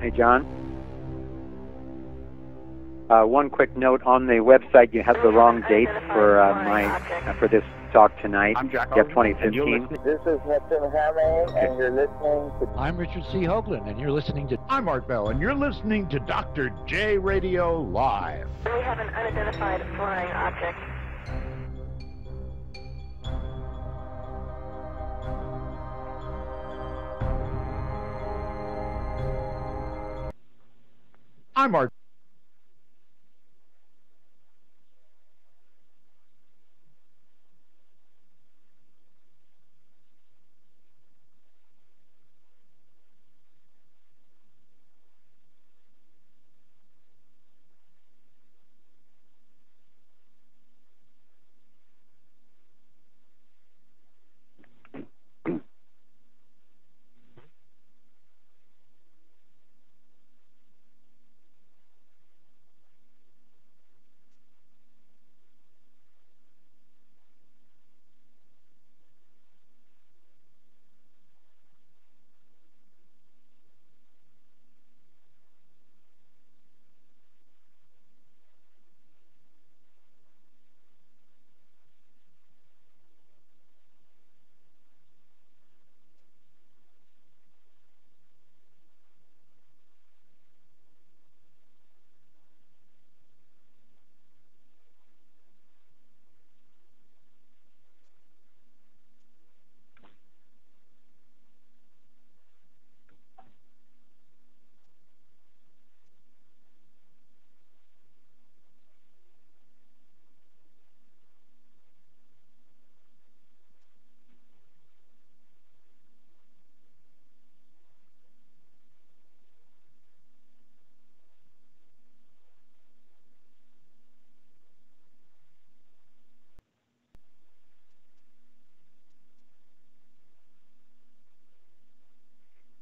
Hey, John. One quick note on the website: you have the wrong date for this talk tonight. I'm Jack. You have 2015. This is Mr. Hammer, and you're listening to... I'm Richard C. Hoagland, and you're listening to... I'm Art Bell, and you're listening to Dr. J Radio Live. We have an unidentified flying object. I'm Art.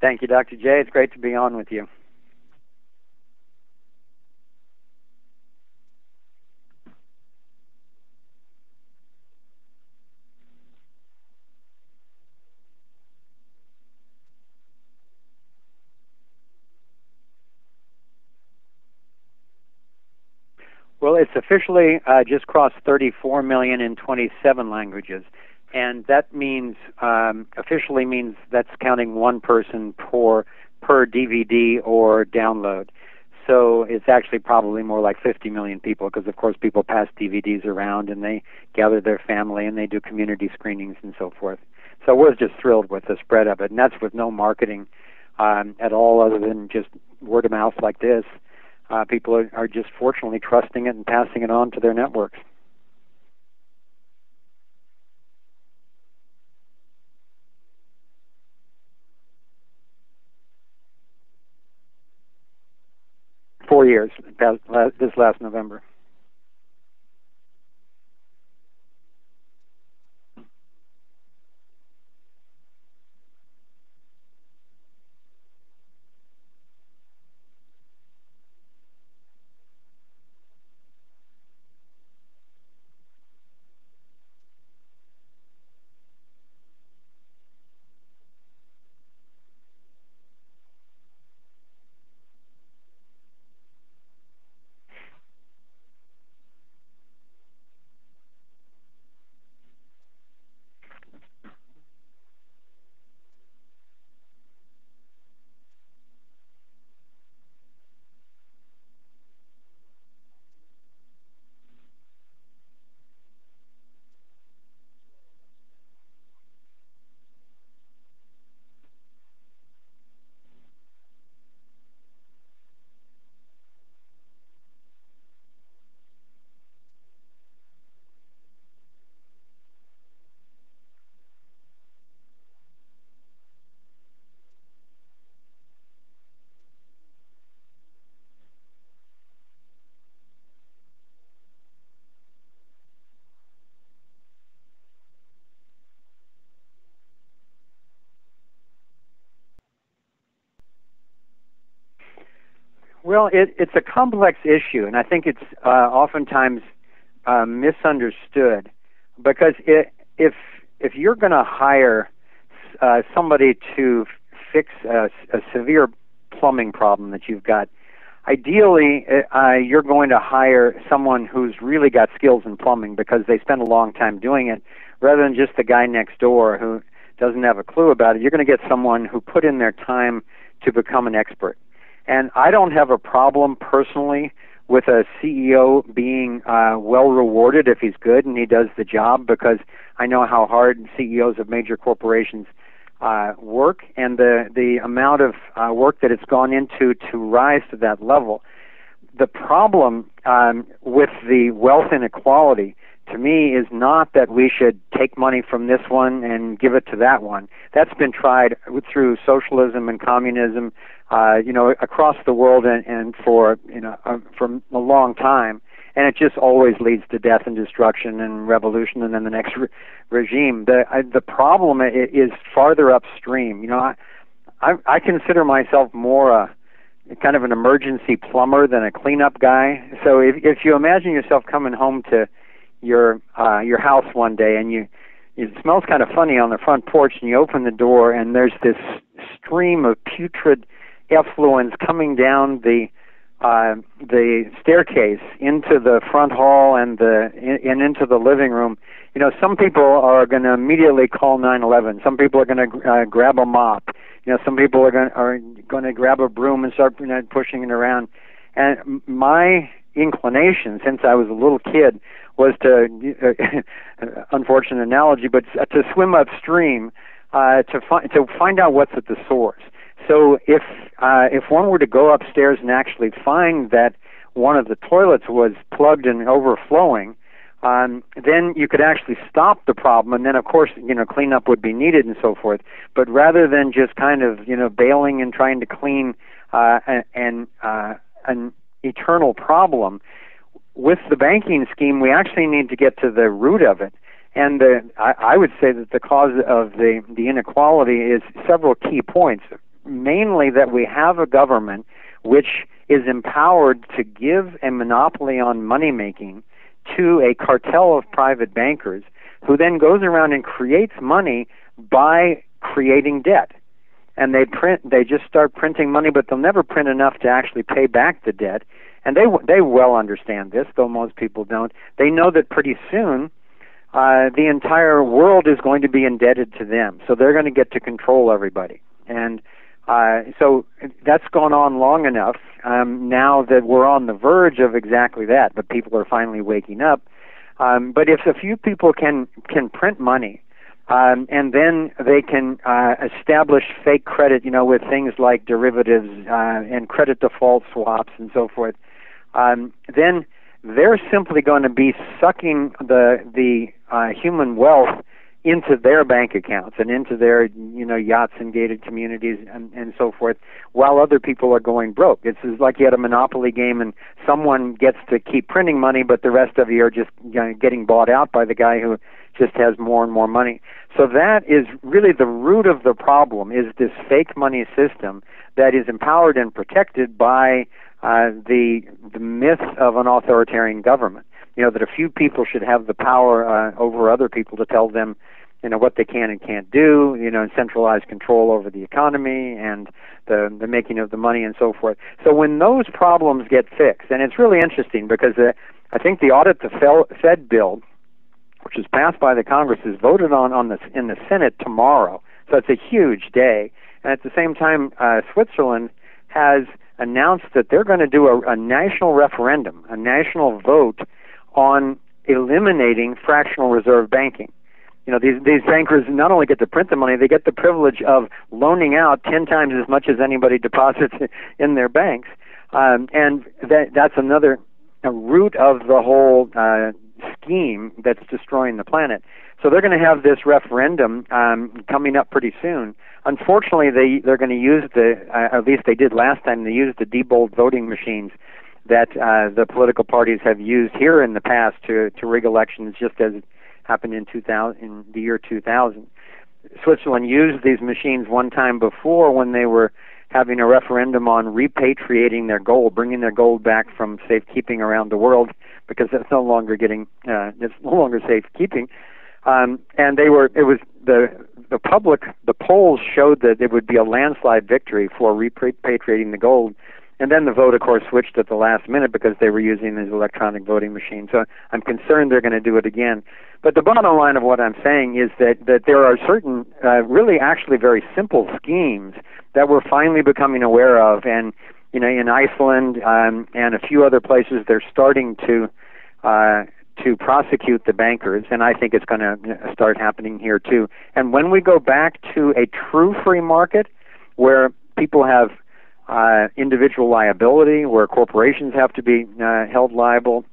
Thank you, Dr. J. It's great to be on with you. Well, it's officially just crossed 34 million in 27 languages. And that means, officially means that's counting one person per DVD or download. So it's actually probably more like 50 million people because, of course, people pass DVDs around and they gather their family and they do community screenings and so forth. So we're just thrilled with the spread of it. And that's with no marketing at all other than just word of mouth like this. People are just fortunately trusting it and passing it on to their networks. Four years, this last November. Well, it's a complex issue, and I think it's oftentimes misunderstood because if you're going to hire somebody to fix a severe plumbing problem that you've got. Ideally, you're going to hire someone who's really got skills in plumbing because they spend a long time doing it, rather than just the guy next door who doesn't have a clue about it. You're going to get someone who put in their time to become an expert. And I don't have a problem personally with a CEO being well rewarded if he's good and he does the job, because I know how hard CEOs of major corporations work, and the amount of work that it's gone into to rise to that level. The problem with the wealth inequality, to me, is not that we should take money from this one and give it to that one. That's been tried through socialism and communism, across the world and for a long time. And it just always leads to death and destruction and revolution and then the next regime. The problem is farther upstream. I consider myself more a kind of an emergency plumber than a cleanup guy. So if you imagine yourself coming home to your house one day and it smells kind of funny on the front porch, and you open the door and there's this stream of putrid effluence coming down the staircase into the front hall and into the living room. Some people are going to immediately call 911. Some people are going to grab a mop. Some people are going to grab a broom and start pushing it around. And my inclination, since I was a little kid, was to unfortunate analogy, but to swim upstream to find out what's at the source. So if one were to go upstairs and actually find that one of the toilets was plugged and overflowing, then you could actually stop the problem, and then of course cleanup would be needed and so forth. But rather than just kind of bailing and trying to clean an eternal problem, with the banking scheme, we actually need to get to the root of it. And I would say that the cause of the inequality is several key points. Mainly that we have a government which is empowered to give a monopoly on money making to a cartel of private bankers, who then goes around and creates money by creating debt. And they just start printing money, but they'll never print enough to actually pay back the debt. And they well understand this, though most people don't. They know that pretty soon the entire world is going to be indebted to them, so they're going to get to control everybody. And so that's gone on long enough now that we're on the verge of exactly that, but people are finally waking up. But if a few people can print money, and then they can establish fake credit, with things like derivatives and credit default swaps and so forth, then they're simply going to be sucking the human wealth into their bank accounts and into their yachts and gated communities and so forth, while other people are going broke. It's like you had a monopoly game and someone gets to keep printing money, but the rest of you are just getting bought out by the guy who just has more and more money. So that is really the root of the problem, is this fake money system that is empowered and protected by the myth of an authoritarian government. That a few people should have the power over other people to tell them, what they can and can't do, and centralized control over the economy and the making of the money and so forth. So when those problems get fixed, and it's really interesting because I think the Audit the Fed bill, which is passed by the Congress, is voted on in the Senate tomorrow. So it's a huge day. And at the same time, Switzerland has announced that they're going to do a national referendum, a national vote on eliminating fractional reserve banking. These bankers not only get to print the money, they get the privilege of loaning out 10 times as much as anybody deposits in their banks. And that's another root of the whole scheme that's destroying the planet. So they're going to have this referendum coming up pretty soon. Unfortunately, they're going to use at least they did last time, they used the Diebold voting machines that the political parties have used here in the past to rig elections, just as it happened in the year 2000. Switzerland used these machines one time before when they were having a referendum on repatriating their gold, bringing their gold back from safekeeping around the world, because it's no longer safekeeping. And they were. It was the public. The polls showed that it would be a landslide victory for repatriating the gold. And then the vote, of course, switched at the last minute because they were using these electronic voting machines. So I'm concerned they're going to do it again. But the bottom line of what I'm saying is that there are certain, really actually very simple schemes that we're finally becoming aware of. And, you know, in Iceland and a few other places, they're starting to prosecute the bankers. And I think it's going to start happening here, too. And when we go back to a true free market where people have individual liability, where corporations have to be held liable,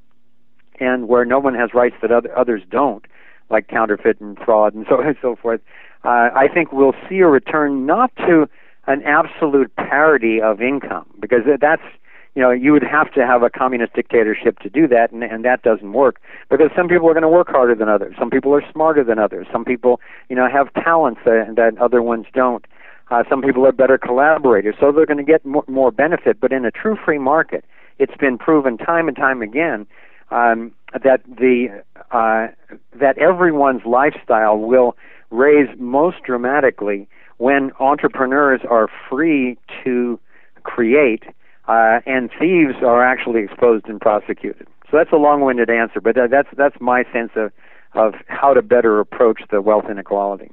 and where no one has rights that others don't, like counterfeit and fraud and so on and so forth, I think we'll see a return not to an absolute parity of income, because that's, you know, you would have to have a communist dictatorship to do that, and that doesn't work, because some people are going to work harder than others. Some people are smarter than others. Some people, you know, have talents that other ones don't. Some people are better collaborators, so they're going to get more benefit. But in a true free market, it's been proven time and time again that everyone's lifestyle will raise most dramatically when entrepreneurs are free to create, and thieves are actually exposed and prosecuted. So that's a long-winded answer, but that's my sense of how to better approach the wealth inequality.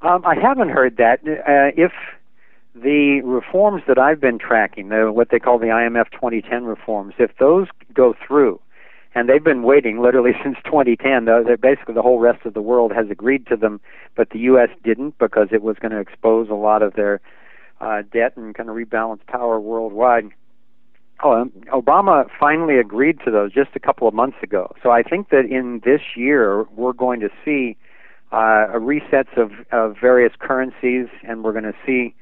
I haven't heard that. If the reforms that I've been tracking, what they call the IMF 2010 reforms, if those go through, and they've been waiting literally since 2010, basically the whole rest of the world has agreed to them, but the U.S. didn't, because it was going to expose a lot of their debt and kind of rebalance power worldwide. Obama finally agreed to those just a couple of months ago. So I think that in this year we're going to see resets of various currencies, and we're going to see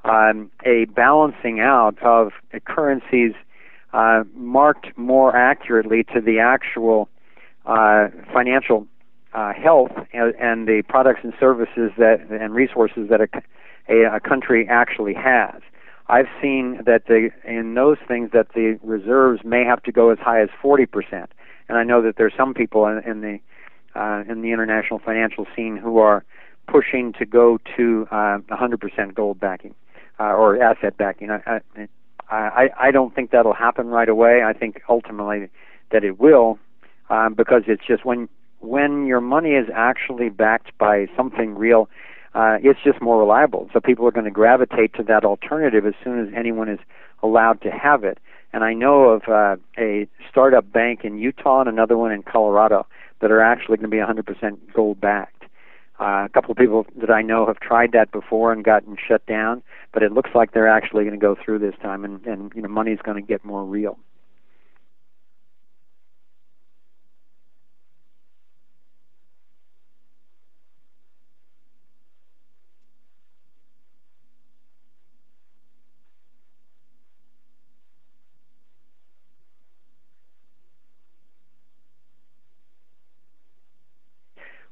a balancing out of currencies marked more accurately to the actual financial health and the products and services and resources that a country actually has. I've seen that in those things that the reserves may have to go as high as 40%, and I know that there's some people in the international financial scene who are pushing to go to 100% gold backing or asset backing. I don't think that'll happen right away. I think ultimately that it will, because it's just when your money is actually backed by something real, it's just more reliable. So people are going to gravitate to that alternative as soon as anyone is allowed to have it. And I know of a startup bank in Utah and another one in Colorado that are actually going to be 100% gold-backed. A couple of people that I know have tried that before and gotten shut down, but it looks like they're actually going to go through this time, and you know, money's going to get more real.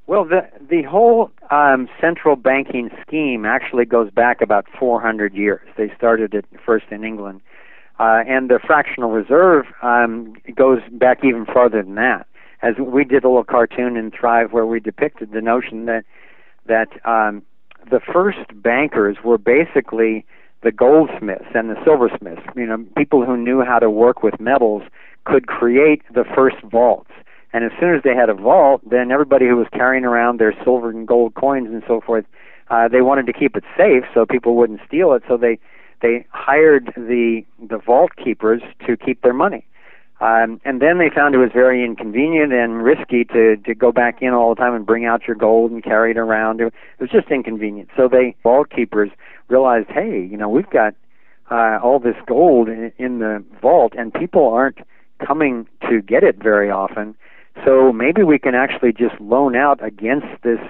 Well, the whole central banking scheme actually goes back about 400 years. They started it first in England. And the fractional reserve goes back even farther than that. As we did a little cartoon in Thrive where we depicted the notion that the first bankers were basically the goldsmiths and the silversmiths, you know, people who knew how to work with metals could create the first vaults. And as soon as they had a vault, then everybody who was carrying around their silver and gold coins and so forth, they wanted to keep it safe so people wouldn't steal it. So they hired the vault keepers to keep their money. And then they found it was very inconvenient and risky to go back in all the time and bring out your gold and carry it around. It was just inconvenient. So the vault keepers realized, hey, we've got all this gold in the vault, and people aren't coming to get it very often. So maybe we can actually just loan out against this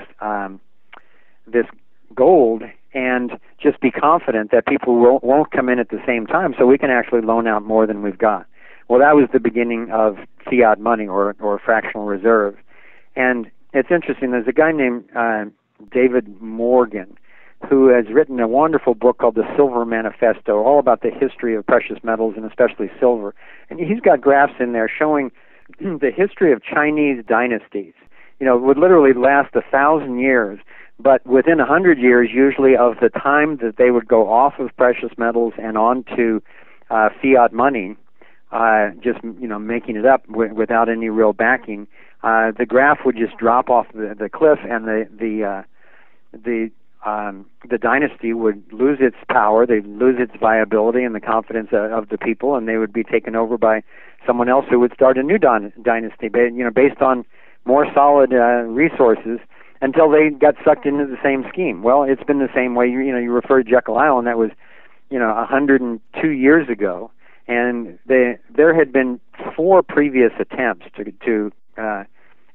this gold and just be confident that people won't come in at the same time, so we can actually loan out more than we've got. Well, that was the beginning of fiat money or fractional reserve. And it's interesting, there's a guy named David Morgan who has written a wonderful book called The Silver Manifesto, all about the history of precious metals and especially silver. And he's got graphs in there showing the history of Chinese dynasties. It would literally last 1,000 years, but within 100 years, usually, of the time that they would go off of precious metals and onto fiat money, just making it up without any real backing, the graph would just drop off the cliff, and the dynasty would lose its power, they'd lose its viability and the confidence of the people, and they would be taken over by someone else who would start a new dynasty, based on more solid resources, until they got sucked into the same scheme. Well, it's been the same way. You referred to Jekyll Island. That was 102 years ago, and there had been 4 previous attempts to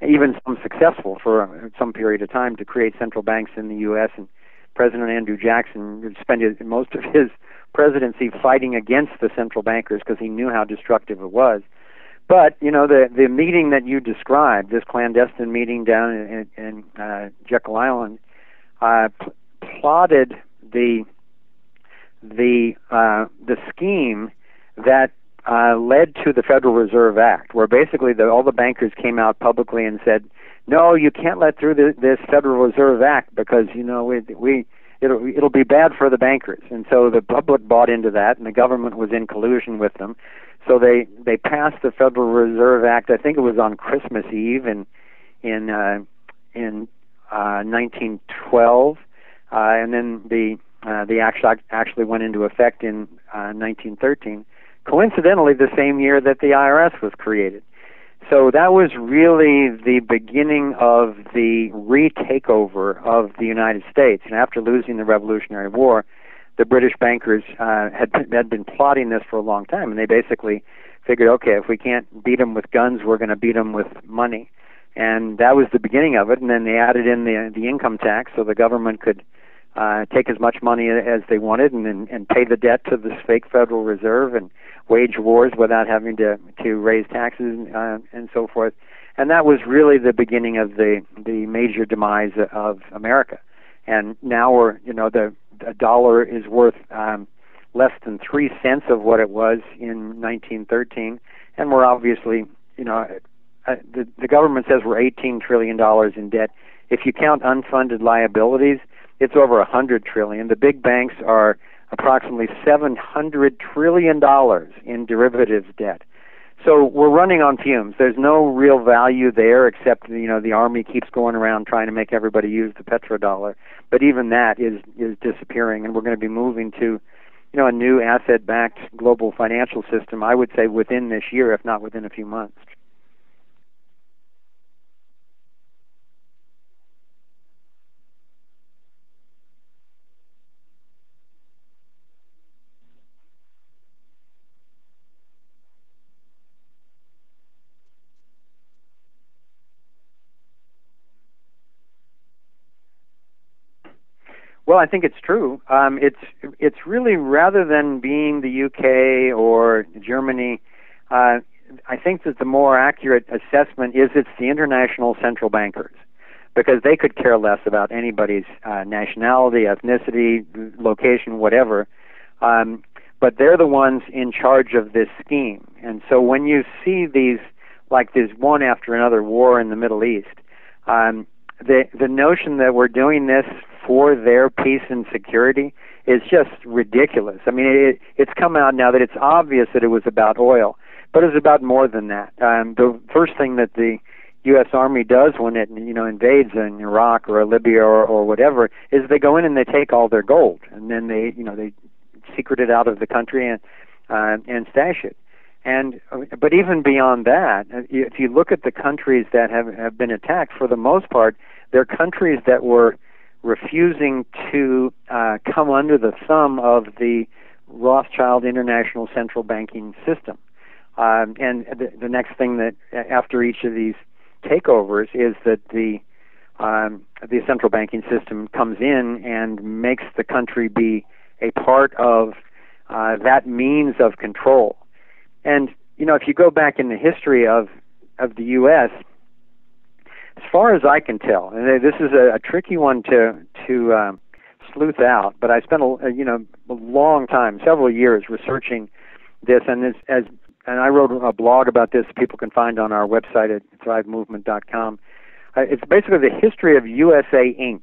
even some successful for some period of time, to create central banks in the U.S. And President Andrew Jackson spent most of his presidency fighting against the central bankers because he knew how destructive it was. But the meeting that you described, this clandestine meeting down in Jekyll Island, plotted the scheme that led to the Federal Reserve Act, where basically all the bankers came out publicly and said, no, you can't let through this Federal Reserve Act because it'll be bad for the bankers. And so the public bought into that, and the government was in collusion with them. So they passed the Federal Reserve Act. I think it was on Christmas Eve in 1912, and then the act actually went into effect in 1913. Coincidentally, the same year that the IRS was created. So that was really the beginning of the retakeover of the United States. And after losing the Revolutionary War, the British bankers had been plotting this for a long time, and they basically figured, okay, if we can't beat them with guns, we're going to beat them with money. And that was the beginning of it. And then they added in the income tax, so the government could take as much money as they wanted and pay the debt to this fake Federal Reserve and wage wars without having to raise taxes and so forth. And that was really the beginning of the major demise of America. And now the dollar is worth less than 3 cents of what it was in 1913, and we're obviously, the government says we're $18 trillion in debt. If you count unfunded liabilities, it's over $100 trillion. The big banks are approximately $700 trillion in derivatives debt. So we're running on fumes. There's no real value there, except the army keeps going around trying to make everybody use the petrodollar. But even that is disappearing, and we're going to be moving to a new asset-backed global financial system, I would say within this year, if not within a few months. Well, I think it's true. It's really, rather than being the UK or Germany, I think that the more accurate assessment is it's the international central bankers, because they could care less about anybody's nationality, ethnicity, location, whatever. But they're the ones in charge of this scheme. And so when you see these, like this one after another war in the Middle East, the notion that we're doing this for their peace and security is just ridiculous. I mean, it's come out now that it's obvious that it was about oil. but it's about more than that. The first thing that the U.S. Army does when it invades in Iraq or Libya or whatever is they go in and they take all their gold, and then they secret it out of the country and stash it. But even beyond that, if you look at the countries that have been attacked, for the most part, they're countries that were refusing to come under the thumb of the Rothschild international central banking system. And the next thing that after each of these takeovers is that the central banking system comes in and makes the country be a part of that means of control. And if you go back in the history of the U.S., as far as I can tell, and this is a tricky one to sleuth out, but I spent a long time, several years, researching this, and I wrote a blog about this. People can find on our website at thrivemovement.com. It's basically the history of USA Inc.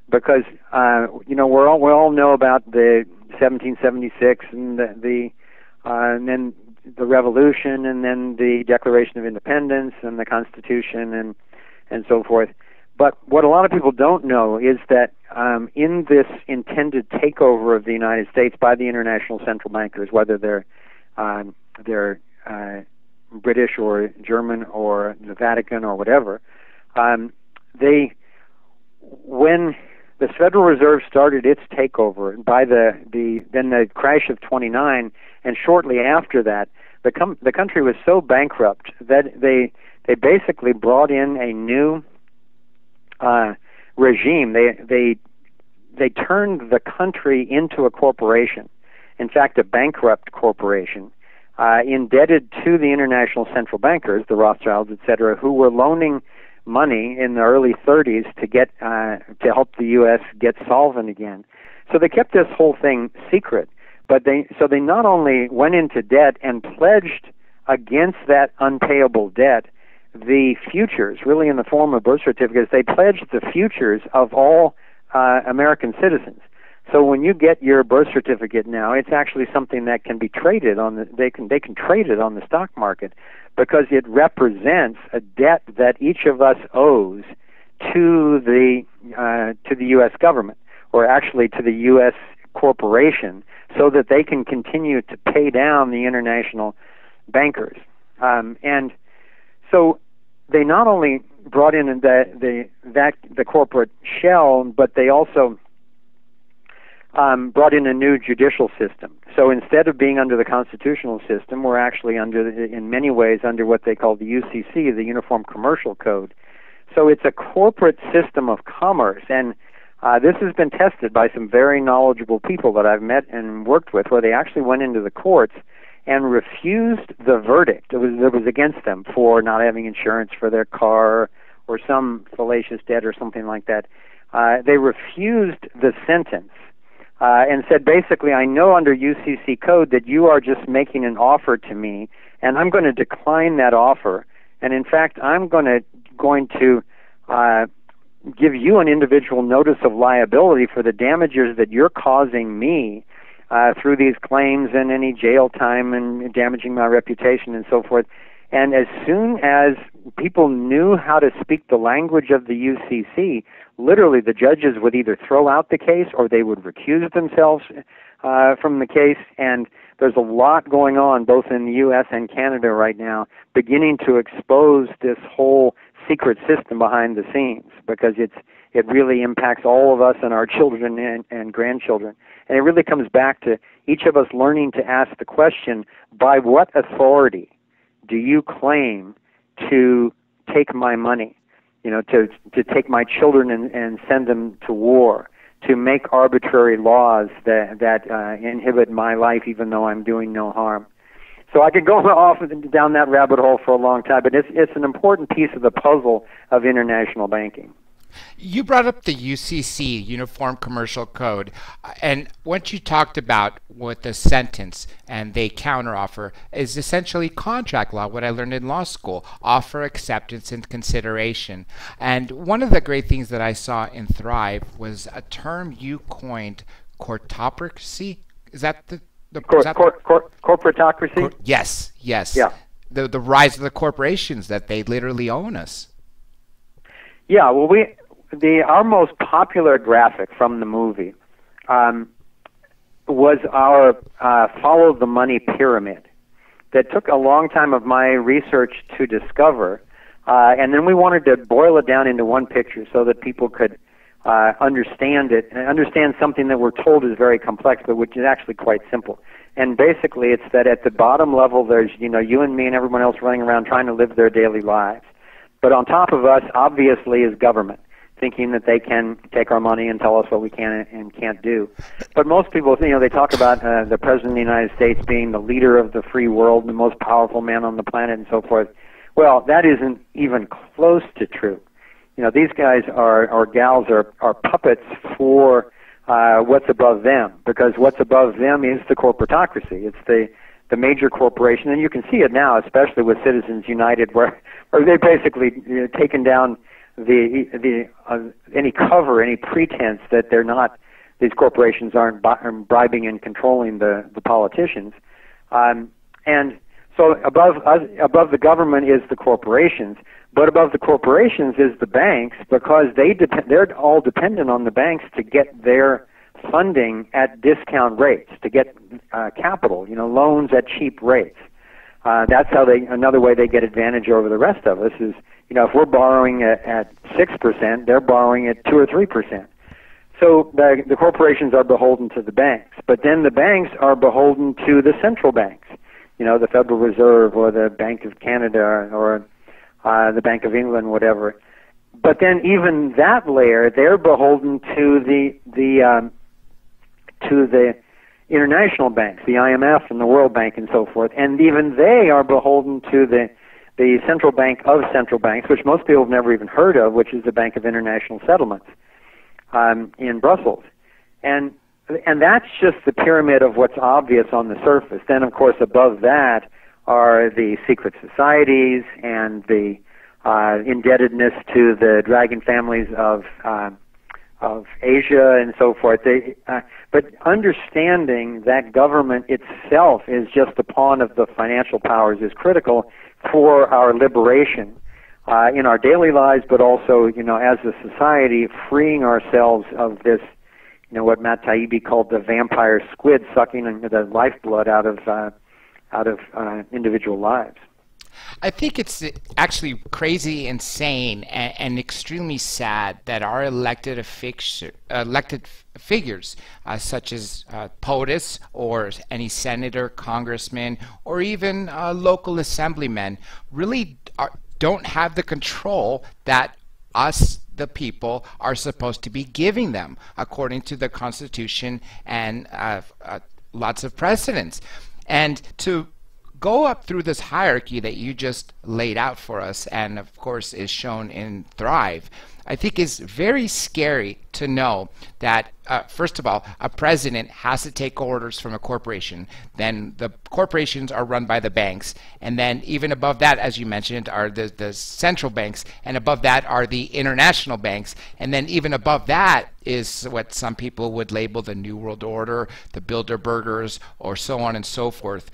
Because we all know about the 1776 and and then the Revolution, and then the Declaration of Independence and the Constitution and so forth. But what a lot of people don't know is that in this intended takeover of the United States by the international central bankers, whether they're British or German or the Vatican or whatever, when the Federal Reserve started its takeover by the crash of '29, and shortly after that, the country was so bankrupt that they basically brought in a new regime. They turned the country into a corporation. In fact, a bankrupt corporation, indebted to the international central bankers, the Rothschilds, etc., who were loaning money in the early 30s to help the U.S. get solvent again. So they kept this whole thing secret, but they not only went into debt and pledged against that unpayable debt the futures, really in the form of birth certificates. They pledged the futures of all American citizens. So when you get your birth certificate now, it's actually something that can be traded on they can trade it on the stock market, because it represents a debt that each of us owes to the U.S. government, or actually to the U.S. corporation, so that they can continue to pay down the international bankers. And so they not only brought in the corporate shell, but they also brought in a new judicial system. So instead of being under the constitutional system, we're actually in many ways under what they call the UCC, the Uniform Commercial Code. So it's a corporate system of commerce, and this has been tested by some very knowledgeable people that I've met and worked with, where they actually went into the courts and refused the verdict that was against them for not having insurance for their car or some fallacious debt or something like that. They refused the sentence and said, basically, I know under UCC code that you are just making an offer to me, and I'm going to decline that offer. And in fact, I'm going to give you an individual notice of liability for the damages that you're causing me through these claims and any jail time and damaging my reputation and so forth. And as soon as people knew how to speak the language of the UCC, literally the judges would either throw out the case or they would recuse themselves from the case. And there's a lot going on both in the U.S. and Canada right now, beginning to expose this whole secret system behind the scenes, because it really impacts all of us and our children and grandchildren. And it really comes back to each of us learning to ask the question, by what authority do you claim to take my money, to take my children and send them to war, to make arbitrary laws that inhibit my life even though I'm doing no harm? So I could go off down that rabbit hole for a long time, but it's an important piece of the puzzle of international banking. You brought up the UCC, Uniform Commercial Code, and what you talked about with the sentence and the counteroffer is essentially contract law, what I learned in law school, offer, acceptance, and consideration. And one of the great things that I saw in Thrive was a term you coined, courtocracy. Is that the Corporatocracy? Yes, yes. Yeah. The rise of the corporations, that they literally own us. Yeah, well, our most popular graphic from the movie was our follow the money pyramid that took a long time of my research to discover, and then we wanted to boil it down into one picture so that people could understand it and understand something that we're told is very complex, but which is actually quite simple. And basically, it's that at the bottom level, there's you and me and everyone else running around trying to live their daily lives. But on top of us, obviously, is government, thinking that they can take our money and tell us what we can and can't do. But most people, they talk about the President of the United States being the leader of the free world, the most powerful man on the planet, and so forth. Well, that isn't even close to true. These guys or gals are puppets for what's above them, because what's above them is the corporatocracy. It's the major corporation, and you can see it now, especially with Citizens United, where they've basically taken down any cover, any pretense that they're not, these corporations aren't bribing and controlling the politicians, and so above the government is the corporations, but above the corporations is the banks, because they're all dependent on the banks to get their funding at discount rates, to get capital, loans at cheap rates. That's how another way they get advantage over the rest of us is, if we're borrowing at 6%, they're borrowing at 2 or 3%. So the corporations are beholden to the banks, but then the banks are beholden to the central banks, the Federal Reserve or the Bank of Canada or the Bank of England, whatever. But then even that layer, they're beholden to the international banks, the IMF and the World Bank and so forth, and even they are beholden to the central bank of central banks, which most people have never even heard of, which is the Bank of International Settlements in Brussels. And that's just the pyramid of what's obvious on the surface. Then, of course, above that are the secret societies and the indebtedness to the dragon families of Asia and so forth. But understanding that government itself is just a pawn of the financial powers is critical for our liberation in our daily lives, but also, as a society, freeing ourselves of this, what Matt Taibbi called the vampire squid sucking the lifeblood out of individual lives. I think it's actually crazy, insane, and extremely sad that our elected figures, such as POTUS or any senator, congressman, or even local assemblymen, really don't have the control that us, the people, are supposed to be giving them, according to the Constitution and lots of precedents. And to go up through this hierarchy that you just laid out for us, and of course is shown in Thrive, I think is very scary to know that, first of all, a president has to take orders from a corporation. Then the corporations are run by the banks. And then even above that, as you mentioned, are the central banks. And above that are the international banks. And then even above that is what some people would label the New World Order, the Bilderbergers, or so on and so forth.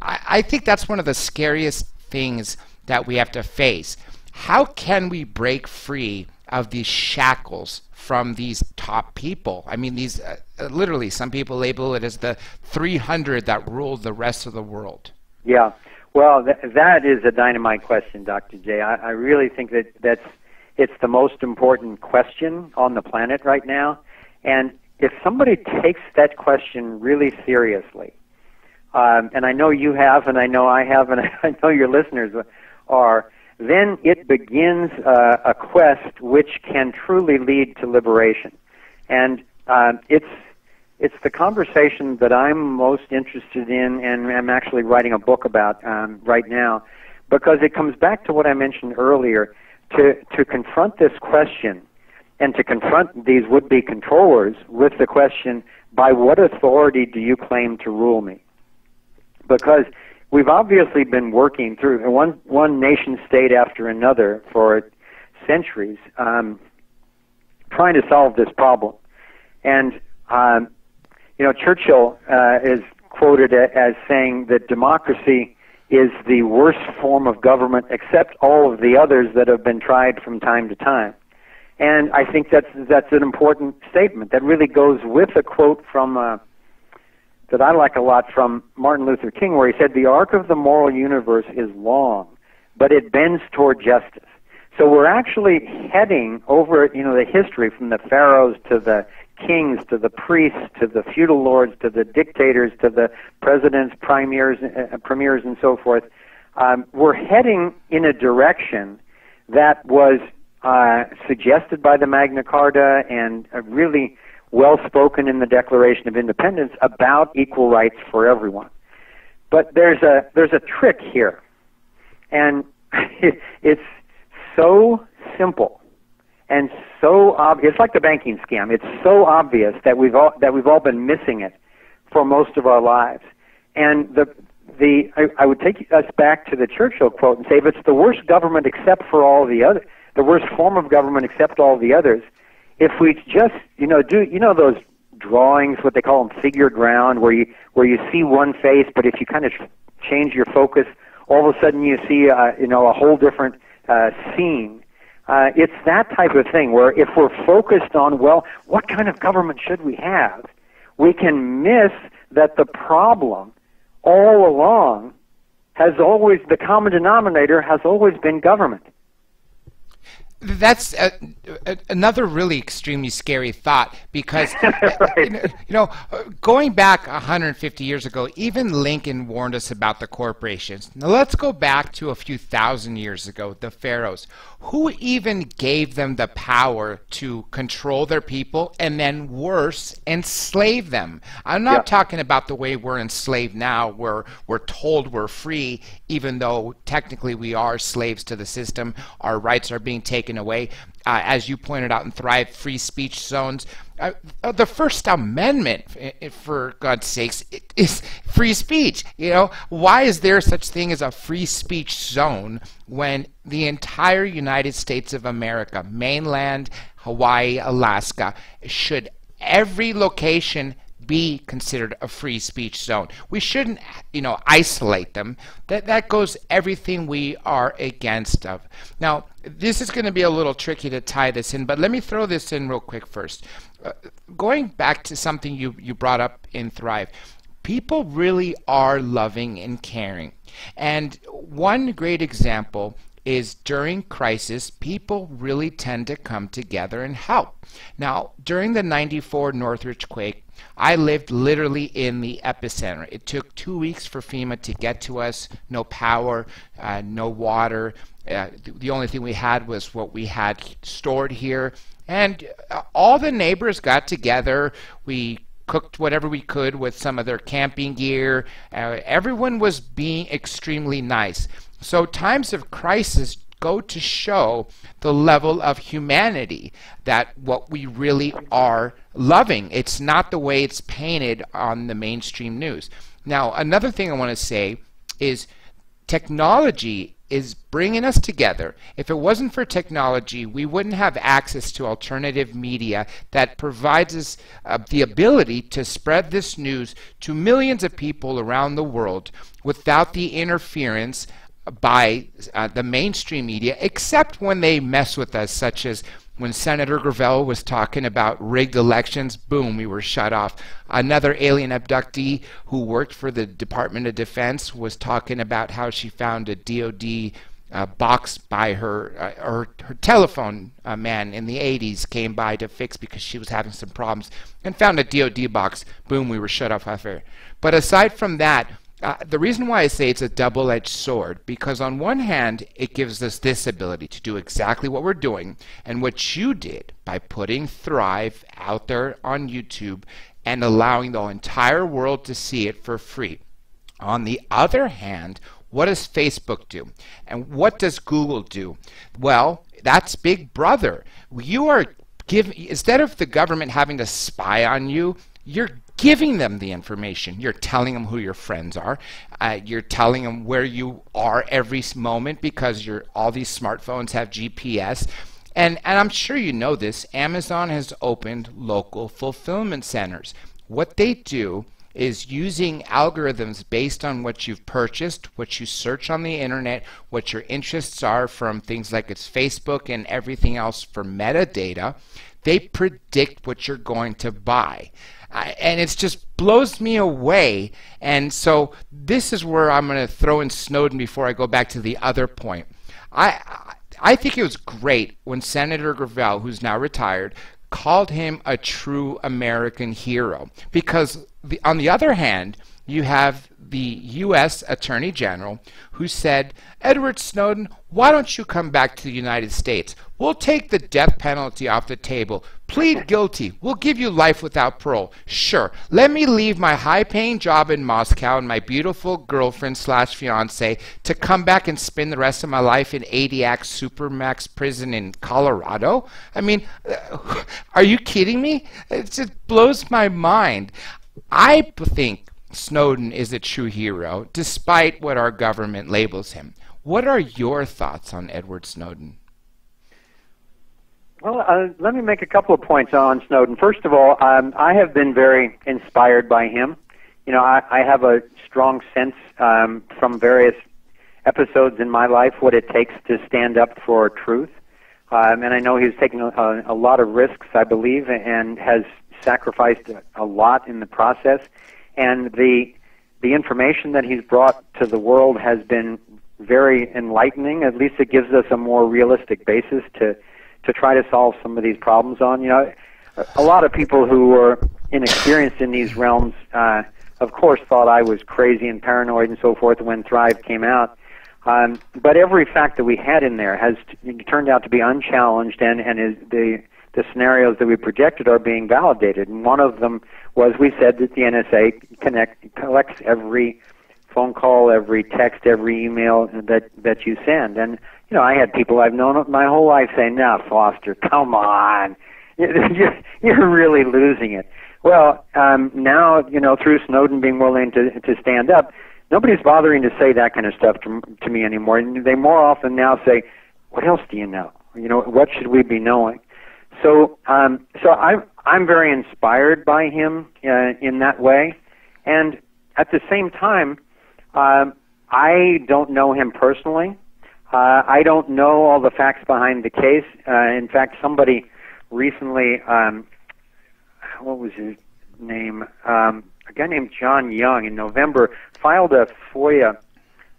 I think that's one of the scariest things that we have to face. How can we break free of these shackles from these top people? I mean, these literally, some people label it as the 300 that ruled the rest of the world. Yeah, well, that is a dynamite question, Dr. J. I really think that it's the most important question on the planet right now. And if somebody takes that question really seriously, and I know you have, and I know I have, and I know your listeners are, then it begins a quest which can truly lead to liberation. And it's the conversation that I'm most interested in, and I'm actually writing a book about right now, because it comes back to what I mentioned earlier, to confront this question and to confront these would-be controllers with the question, by what authority do you claim to rule me? Because we've obviously been working through one nation-state after another for centuries, trying to solve this problem. And Churchill is quoted as saying that democracy is the worst form of government except all of the others that have been tried from time to time. And I think that's an important statement that really goes with a quote from that I like a lot from Martin Luther King, where he said, "The arc of the moral universe is long, but it bends toward justice." So we're actually heading over, the history from the pharaohs to the kings to the priests to the feudal lords to the dictators to the presidents, premiers, and so forth. We're heading in a direction that was suggested by the Magna Carta and really well spoken in the Declaration of Independence about equal rights for everyone. But there's a trick here, and it's so simple and so obvious. It's like the banking scam. It's so obvious that we've all been missing it for most of our lives. And I would take us back to the Churchill quote and say, if it's the worst government except for all the other, the worst form of government except all the others, if we just do those drawings, what they call them figure ground, where you see one face, but if you kind of change your focus, all of a sudden you see a whole different scene. It's that type of thing where if we're focused on, well, what kind of government should we have, we can miss that the problem all along the common denominator has always been government. That's another really extremely scary thought, because right. Going back 150 years ago, even Lincoln warned us about the corporations. Now let's go back to a few thousand years ago, the pharaohs. Who even gave them the power to control their people and then, worse, enslave them? I'm not talking about the way we're enslaved now, where we're told we're free, even though technically we are slaves to the system. Our rights are being taken away. As you pointed out in Thrive, free speech zones. The First Amendment, for God's sakes, is free speech. Why is there such thing as a free speech zone when the entire United States of America, mainland, Hawaii, Alaska, should every location be considered a free speech zone? We shouldn't, isolate them. That goes everything we are against of. Now, this is going to be a little tricky to tie this in, but let me throw this in real quick first. Going back to something you brought up in Thrive, people really are loving and caring. And one great example is during crisis, people really tend to come together and help. Now, during the '94 Northridge quake, I lived literally in the epicenter. It took 2 weeks for FEMA to get to us. No power, no water. The only thing we had was what we had stored here. And all the neighbors got together. We cooked whatever we could with some of their camping gear. Everyone was being extremely nice. So times of crisis go to show the level of humanity, that what we really are loving. It's not the way it's painted on the mainstream news. Now, another thing I want to say is technology is bringing us together. If it wasn't for technology, we wouldn't have access to alternative media that provides us the ability to spread this news to millions of people around the world without the interference by the mainstream media, except when they mess with us, such as when Senator Gravel was talking about rigged elections. Boom, we were shut off. Another alien abductee who worked for the Department of Defense was talking about how she found a DOD box by her telephone man in the 80s came by to fix because she was having some problems and found a DOD box. Boom, we were shut off air. But aside from that, the reason why I say it's a double-edged sword, because on one hand, it gives us this ability to do exactly what we're doing and what you did by putting Thrive out there on YouTube and allowing the entire world to see it for free. On the other hand, what does Facebook do? And what does Google do? Well, that's Big Brother. You are giving, instead of the government having to spy on you, you're giving them the information. You're telling them who your friends are. You're telling them where you are every moment, because all these smartphones have GPS. And I'm sure you know this, Amazon has opened local fulfillment centers. What they do is using algorithms based on what you've purchased, what you search on the internet, what your interests are from things like it's Facebook and everything else for metadata. They predict what you're going to buy. And it just blows me away. And so this is where I'm going to throw in Snowden before I go back to the other point. I think it was great when Senator Gravel, who's now retired, called him a true American hero. Because on the other hand, you have the U.S. Attorney General who said, Edward Snowden, why don't you come back to the United States? We'll take the death penalty off the table. Plead guilty. We'll give you life without parole. Sure, let me leave my high-paying job in Moscow and my beautiful girlfriend/fiance to come back and spend the rest of my life in Adiac Supermax prison in Colorado? I mean, are you kidding me? It just blows my mind. I think Snowden is a true hero, despite what our government labels him. What are your thoughts on Edward Snowden? Well, let me make a couple of points on Snowden. First of all, I have been very inspired by him. You know, I have a strong sense from various episodes in my life what it takes to stand up for truth. And I know he's taken a lot of risks, I believe, and has sacrificed a lot in the process. And the information that he's brought to the world has been very enlightening. At least it gives us a more realistic basis to try to solve some of these problems on. You know, a lot of people who were inexperienced in these realms, of course, thought I was crazy and paranoid and so forth when Thrive came out. But every fact that we had in there has turned out to be unchallenged, and the scenarios that we projected are being validated. And one of them was we said that the NSA collects every phone call, every text, every email that you send. And, you know, I had people I've known my whole life say, "No, Foster, come on. You're really losing it." Well, now, you know, through Snowden being willing to stand up, nobody's bothering to say that kind of stuff to me anymore. And they more often now say, "What else do you know? You know, what should we be knowing?" So I'm very inspired by him in that way. And at the same time, I don't know him personally. I don't know all the facts behind the case. In fact, somebody recently, what was his name? A guy named John Young in November filed a FOIA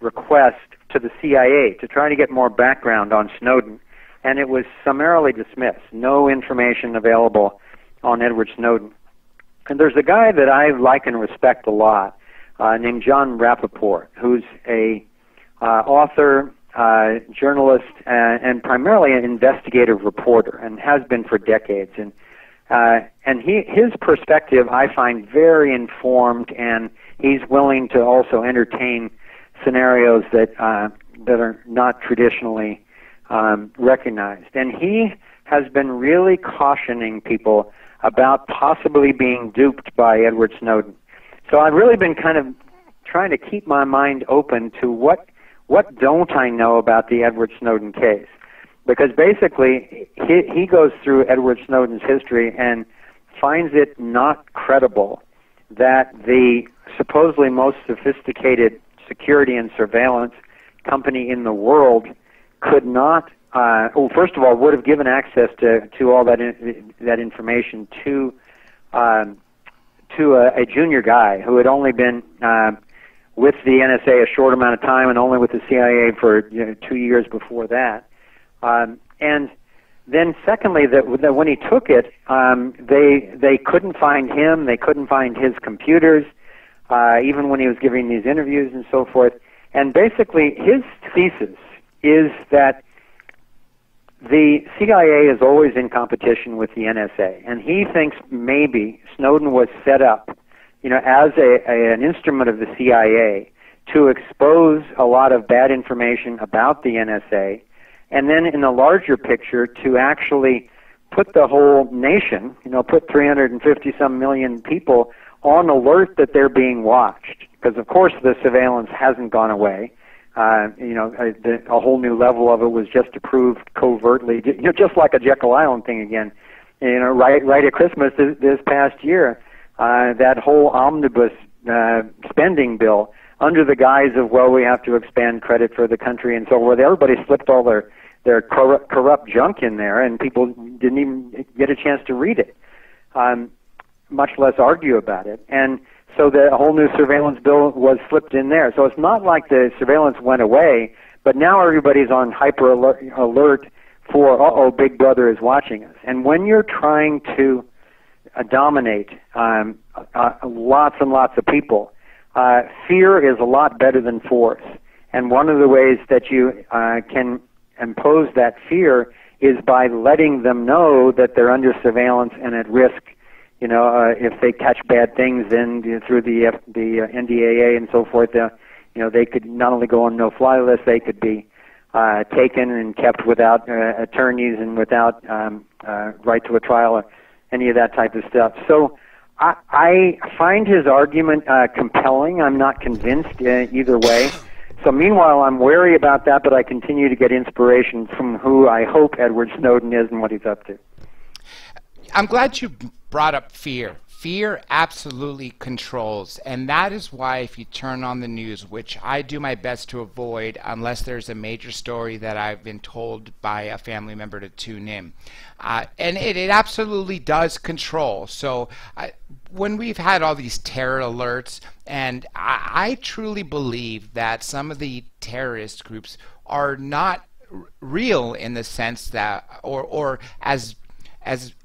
request to the CIA to try to get more background on Snowden, and it was summarily dismissed. No information available on Edward Snowden. And there's a guy that I like and respect a lot named John Rappaport, who's a author, journalist, and primarily an investigative reporter, and has been for decades. And his perspective I find very informed, and he's willing to also entertain scenarios that are not traditionally recognized. And he has been really cautioning people about possibly being duped by Edward Snowden. So I've really been kind of trying to keep my mind open to what don't I know about the Edward Snowden case. Because basically, he goes through Edward Snowden's history and finds it not credible that the supposedly most sophisticated security and surveillance company in the world could not, first of all, would have given access to all that information to a junior guy who had only been with the NSA a short amount of time and only with the CIA for 2 years before that. And then secondly, that when he took it, they couldn't find him, they couldn't find his computers, even when he was giving these interviews and so forth. And basically, his thesis is that the CIA is always in competition with the NSA, and he thinks maybe Snowden was set up, as an instrument of the CIA to expose a lot of bad information about the NSA, and then in the larger picture to actually put the whole nation, put 350-some million people on alert that they're being watched. Because, of course, the surveillance hasn't gone away. A whole new level of it was just approved covertly, just like a Jekyll Island thing again. Right at Christmas this past year, that whole omnibus spending bill under the guise of, well, we have to expand credit for the country and so forth. Everybody slipped all their corrupt junk in there, and people didn't even get a chance to read it, much less argue about it. And so the whole new surveillance bill was slipped in there. So it's not like the surveillance went away, but now everybody's on hyper alert for, Big Brother is watching us. And when you're trying to dominate lots and lots of people, fear is a lot better than force. And one of the ways that you can impose that fear is by letting them know that they're under surveillance and at risk. If they catch bad things, then through the NDAA and so forth, they could not only go on no-fly list, they could be taken and kept without attorneys and without right to a trial or any of that type of stuff. So I find his argument compelling. I'm not convinced either way. So meanwhile, I'm wary about that, but I continue to get inspiration from who I hope Edward Snowden is and what he's up to. I'm glad you brought up fear. Fear absolutely controls, and that is why if you turn on the news, which I do my best to avoid unless there's a major story that I've been told by a family member to tune in, and it absolutely does control. So when we've had all these terror alerts, and I truly believe that some of the terrorist groups are not real in the sense that, or as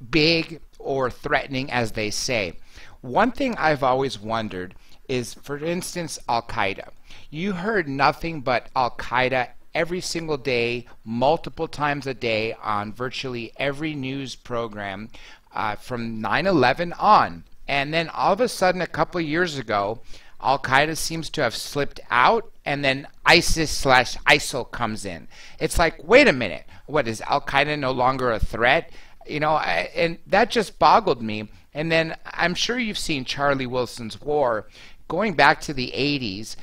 big or threatening as they say. One thing I've always wondered is, for instance, Al-Qaeda. You heard nothing but Al-Qaeda every single day, multiple times a day on virtually every news program from 9/11 on. And then all of a sudden, a couple of years ago, Al-Qaeda seems to have slipped out, and then ISIS/ISIL comes in. It's like, wait a minute, what, is Al-Qaeda no longer a threat? And that just boggled me. And then I'm sure you've seen Charlie Wilson's War, going back to the 80s,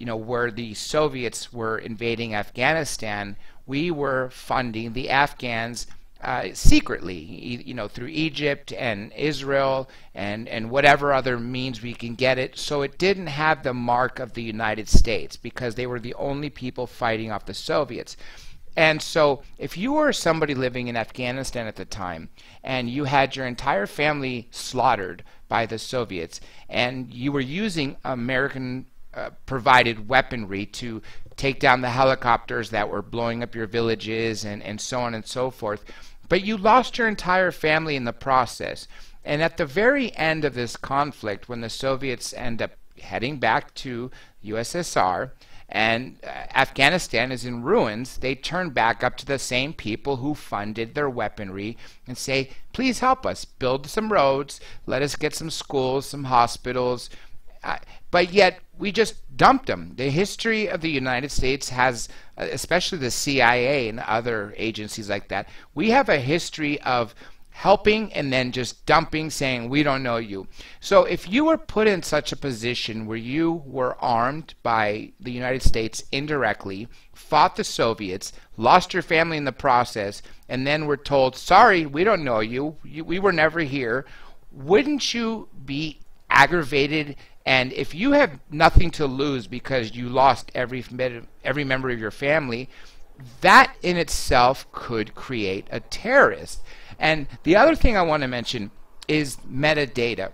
where the Soviets were invading Afghanistan. We were funding the Afghans secretly, through Egypt and Israel and whatever other means we can get it. So it didn't have the mark of the United States because they were the only people fighting off the Soviets. And so if you were somebody living in Afghanistan at the time and you had your entire family slaughtered by the Soviets and you were using American provided weaponry to take down the helicopters that were blowing up your villages and so on and so forth, but you lost your entire family in the process. And at the very end of this conflict, when the Soviets end up heading back to USSR, and Afghanistan is in ruins, they turn back up to the same people who funded their weaponry and say, please help us, build some roads, let us get some schools, some hospitals. But yet we just dumped them. The history of the United States has, especially the CIA and other agencies like that, we have a history of helping and then just dumping, saying we don't know you. So if you were put in such a position where you were armed by the United States indirectly, fought the Soviets, lost your family in the process, and then were told, sorry, we don't know you, we were never here, wouldn't you be aggravated? And if you have nothing to lose because you lost every member of your family, that in itself could create a terrorist. And the other thing I want to mention is metadata.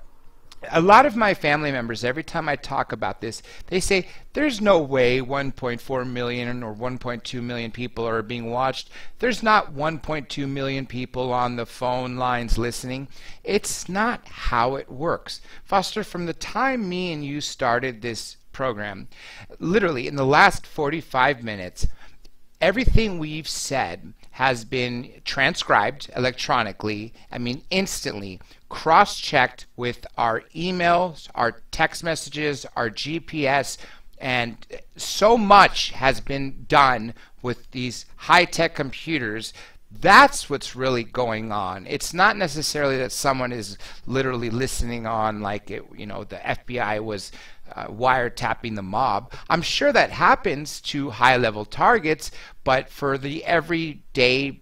A lot of my family members, every time I talk about this, they say there's no way 1.4 million or 1.2 million people are being watched. There's not 1.2 million people on the phone lines listening. It's not how it works. Foster, from the time me and you started this program, literally in the last 45 minutes, everything we've said has been transcribed electronically, instantly, cross-checked with our emails, our text messages, our GPS, and so much has been done with these high-tech computers. That's what's really going on. It's not necessarily that someone is literally listening on like the FBI was wiretapping the mob. I'm sure that happens to high-level targets, but for the everyday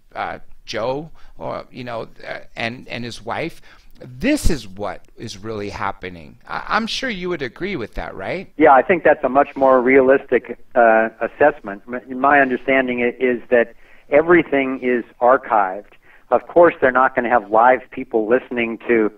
Joe, and his wife, This is what is really happening. I'm sure you would agree with that, right? Yeah, I think that's a much more realistic assessment. My understanding is that everything is archived. Of course, they're not going to have live people listening to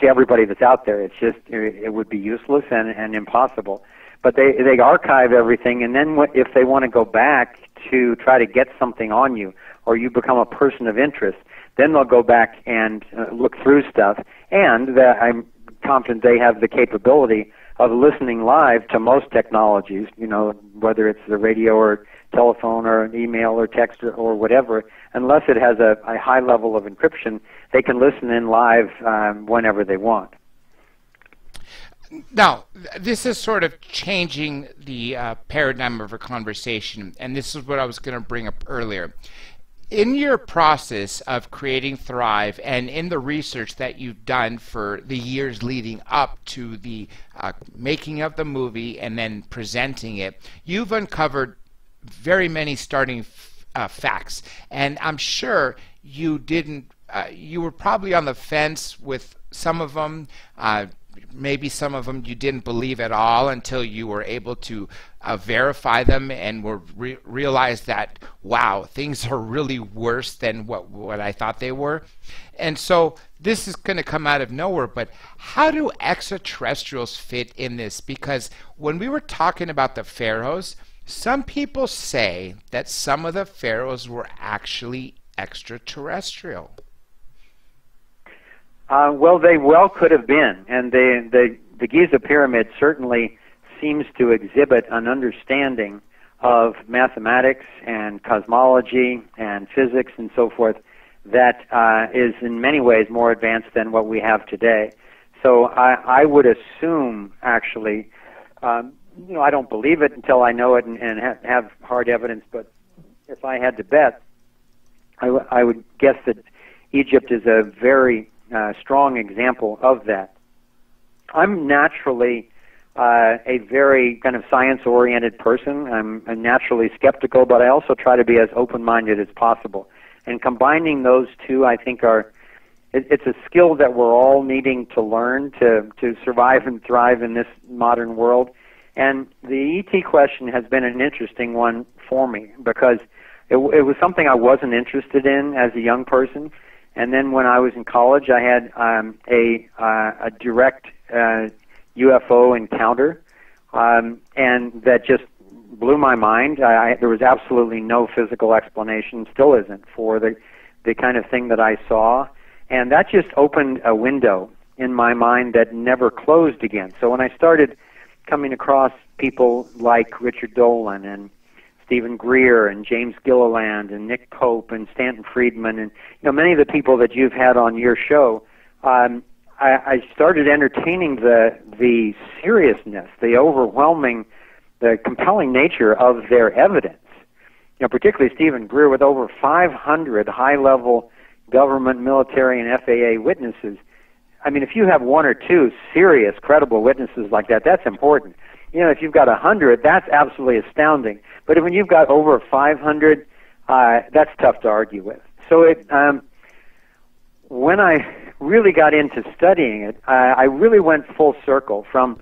everybody that's out there. It's just, it would be useless and impossible. But they archive everything, and then if they want to go back to try to get something on you, or you become a person of interest, then they'll go back and look through stuff. And I'm confident they have the capability of listening live to most technologies, whether it's the radio or telephone or email or text or whatever. Unless it has a high level of encryption, they can listen in live whenever they want. Now, this is sort of changing the paradigm of our conversation, and this is what I was going to bring up earlier. In your process of creating Thrive and in the research that you've done for the years leading up to the making of the movie and then presenting it, you've uncovered very many starting facts. And I'm sure you were probably on the fence with some of them. Maybe some of them you didn't believe at all until you were able to verify them and realized that, wow, things are really worse than what I thought they were. And so this is going to come out of nowhere, but how do extraterrestrials fit in this? Because when we were talking about the pharaohs, some people say that some of the pharaohs were actually extraterrestrial. Well, they well could have been, and the Giza pyramid certainly seems to exhibit an understanding of mathematics and cosmology and physics and so forth that is in many ways more advanced than what we have today. So I would assume, actually, I don't believe it until I know it and have hard evidence, but if I had to bet, I would guess that Egypt is a very strong example of that. I'm naturally a very kind of science-oriented person. I'm naturally skeptical, but I also try to be as open-minded as possible. And combining those two, I think, it's a skill that we're all needing to learn to survive and thrive in this modern world. And the ET question has been an interesting one for me because it was something I wasn't interested in as a young person. And then when I was in college, I had a direct UFO encounter, and that just blew my mind. There was absolutely no physical explanation, still isn't, for the kind of thing that I saw. And that just opened a window in my mind that never closed again. So when I started coming across people like Richard Dolan and Stephen Greer and James Gilliland and Nick Pope and Stanton Friedman and many of the people that you've had on your show, I started entertaining the seriousness, the overwhelming, the compelling nature of their evidence. Particularly Stephen Greer with over 500 high-level government, military, and FAA witnesses. I mean, if you have one or two serious, credible witnesses like that, that's important. If you've got 100, that's absolutely astounding. But when you've got over 500, that's tough to argue with. So when I really got into studying it, I really went full circle from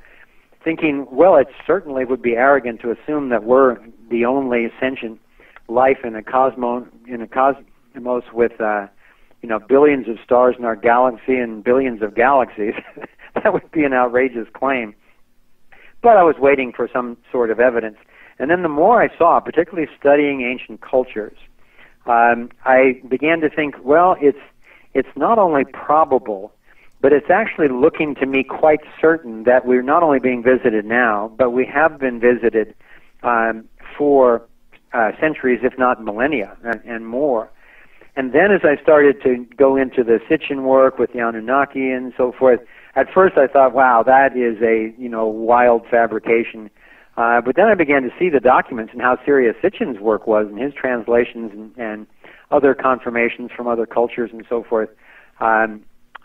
thinking, well, it certainly would be arrogant to assume that we're the only sentient life in a cosmos with billions of stars in our galaxy and billions of galaxies. That would be an outrageous claim. But I was waiting for some sort of evidence. And then the more I saw, particularly studying ancient cultures, I began to think, well, it's not only probable, but it's actually looking to me quite certain that we're not only being visited now, but we have been visited for centuries, if not millennia, and more. And then as I started to go into the Sitchin work with the Anunnaki and so forth, at first I thought, wow, that is a wild fabrication. But then I began to see the documents and how serious Sitchin's work was and his translations and other confirmations from other cultures and so forth,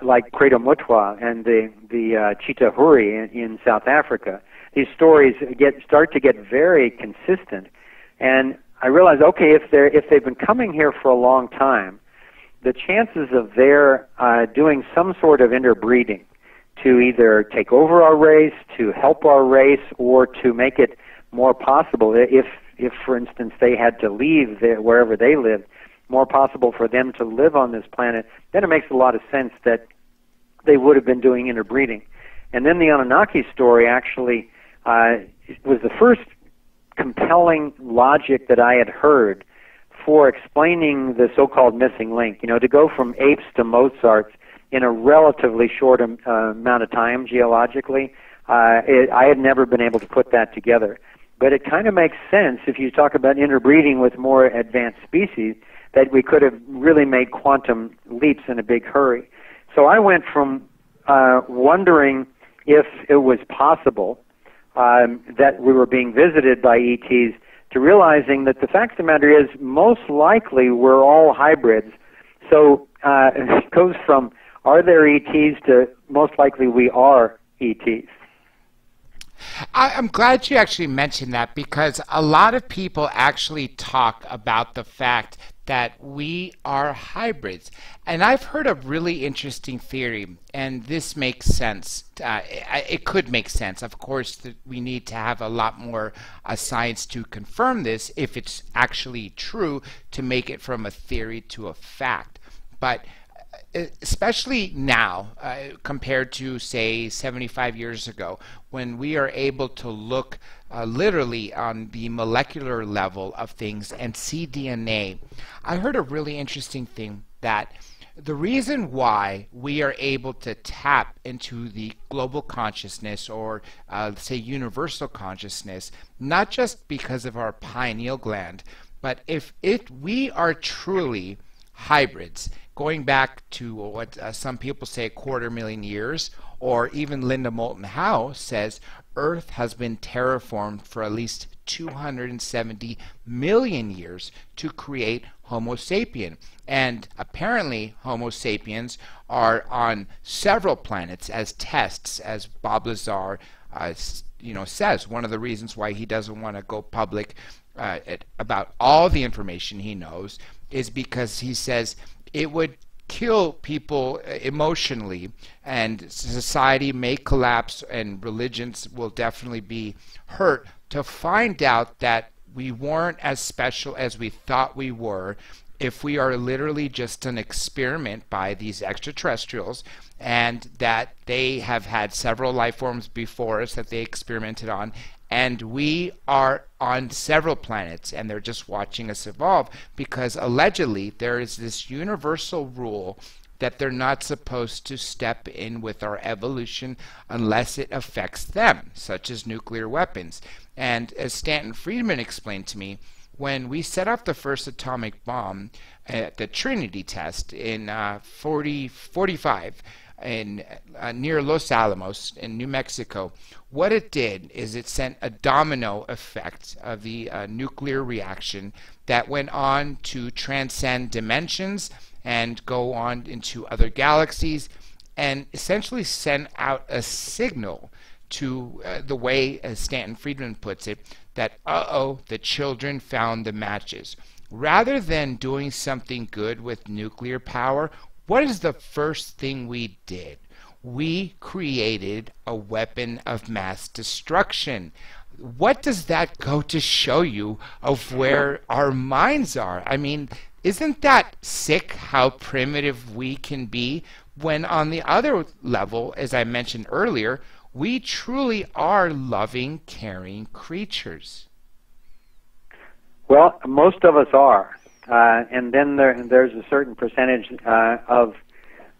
like Credo Mutwa and the Chitahuri in South Africa. These stories start to get very consistent. And I realized, okay, if they've been coming here for a long time, the chances of their doing some sort of interbreeding to either take over our race, to help our race, or to make it more possible, if for instance, they had to leave wherever they lived, more possible for them to live on this planet, then it makes a lot of sense that they would have been doing interbreeding. And then the Anunnaki story actually was the first compelling logic that I had heard for explaining the so-called missing link. You know, to go from apes to Mozarts in a relatively short amount of time geologically, I had never been able to put that together. But it kind of makes sense if you talk about interbreeding with more advanced species, that we could have really made quantum leaps in a big hurry. So I went from wondering if it was possible that we were being visited by ETs to realizing that the fact of the matter is most likely we're all hybrids. So it goes from are there ETs to most likely we are ETs. I'm glad you actually mentioned that, because a lot of people actually talk about the fact that we are hybrids. And I've heard a really interesting theory, and this makes sense. It could make sense. Of course, we need to have a lot more science to confirm this, if it's actually true, to make it from a theory to a fact. But especially now, compared to, say, 75 years ago, when we are able to look literally on the molecular level of things and see DNA, I heard a really interesting thing, that the reason why we are able to tap into the global consciousness, or say universal consciousness, not just because of our pineal gland, but if we are truly hybrids, going back to what some people say 250,000 years, or even Linda Moulton Howe says Earth has been terraformed for at least 270 million years to create Homo sapien. And apparently Homo sapiens are on several planets as tests, as Bob Lazar says. One of the reasons why he doesn't want to go public about all the information he knows is because he says it would kill people emotionally, and society may collapse, and religions will definitely be hurt, to find out that we weren't as special as we thought we were, if we are literally just an experiment by these extraterrestrials, and that they have had several life forms before us that they experimented on, and we are on several planets, and they're just watching us evolve, because allegedly there is this universal rule that they're not supposed to step in with our evolution unless it affects them, such as nuclear weapons. And as Stanton Friedman explained to me, when we set off the first atomic bomb at the Trinity test in 45 near Los Alamos in New Mexico, what it did is it sent a domino effect of the nuclear reaction that went on to transcend dimensions and go on into other galaxies, and essentially sent out a signal to the way, as Stanton Friedman puts it, that the children found the matches. Rather than doing something good with nuclear power, what is the first thing we did? We created a weapon of mass destruction. What does that go to show you of where our minds are? I mean, isn't that sick how primitive we can be, when on the other level, as I mentioned earlier, we truly are loving, caring creatures? Well, most of us are. And then there's a certain percentage of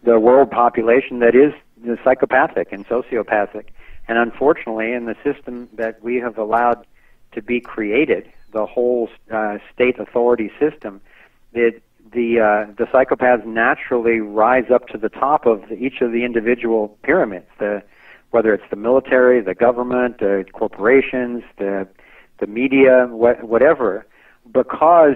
the world population that is psychopathic and sociopathic. And unfortunately, in the system that we have allowed to be created, the whole state authority system, the psychopaths naturally rise up to the top of each of the individual pyramids, whether it's the military, the government, the corporations, the media, whatever. Because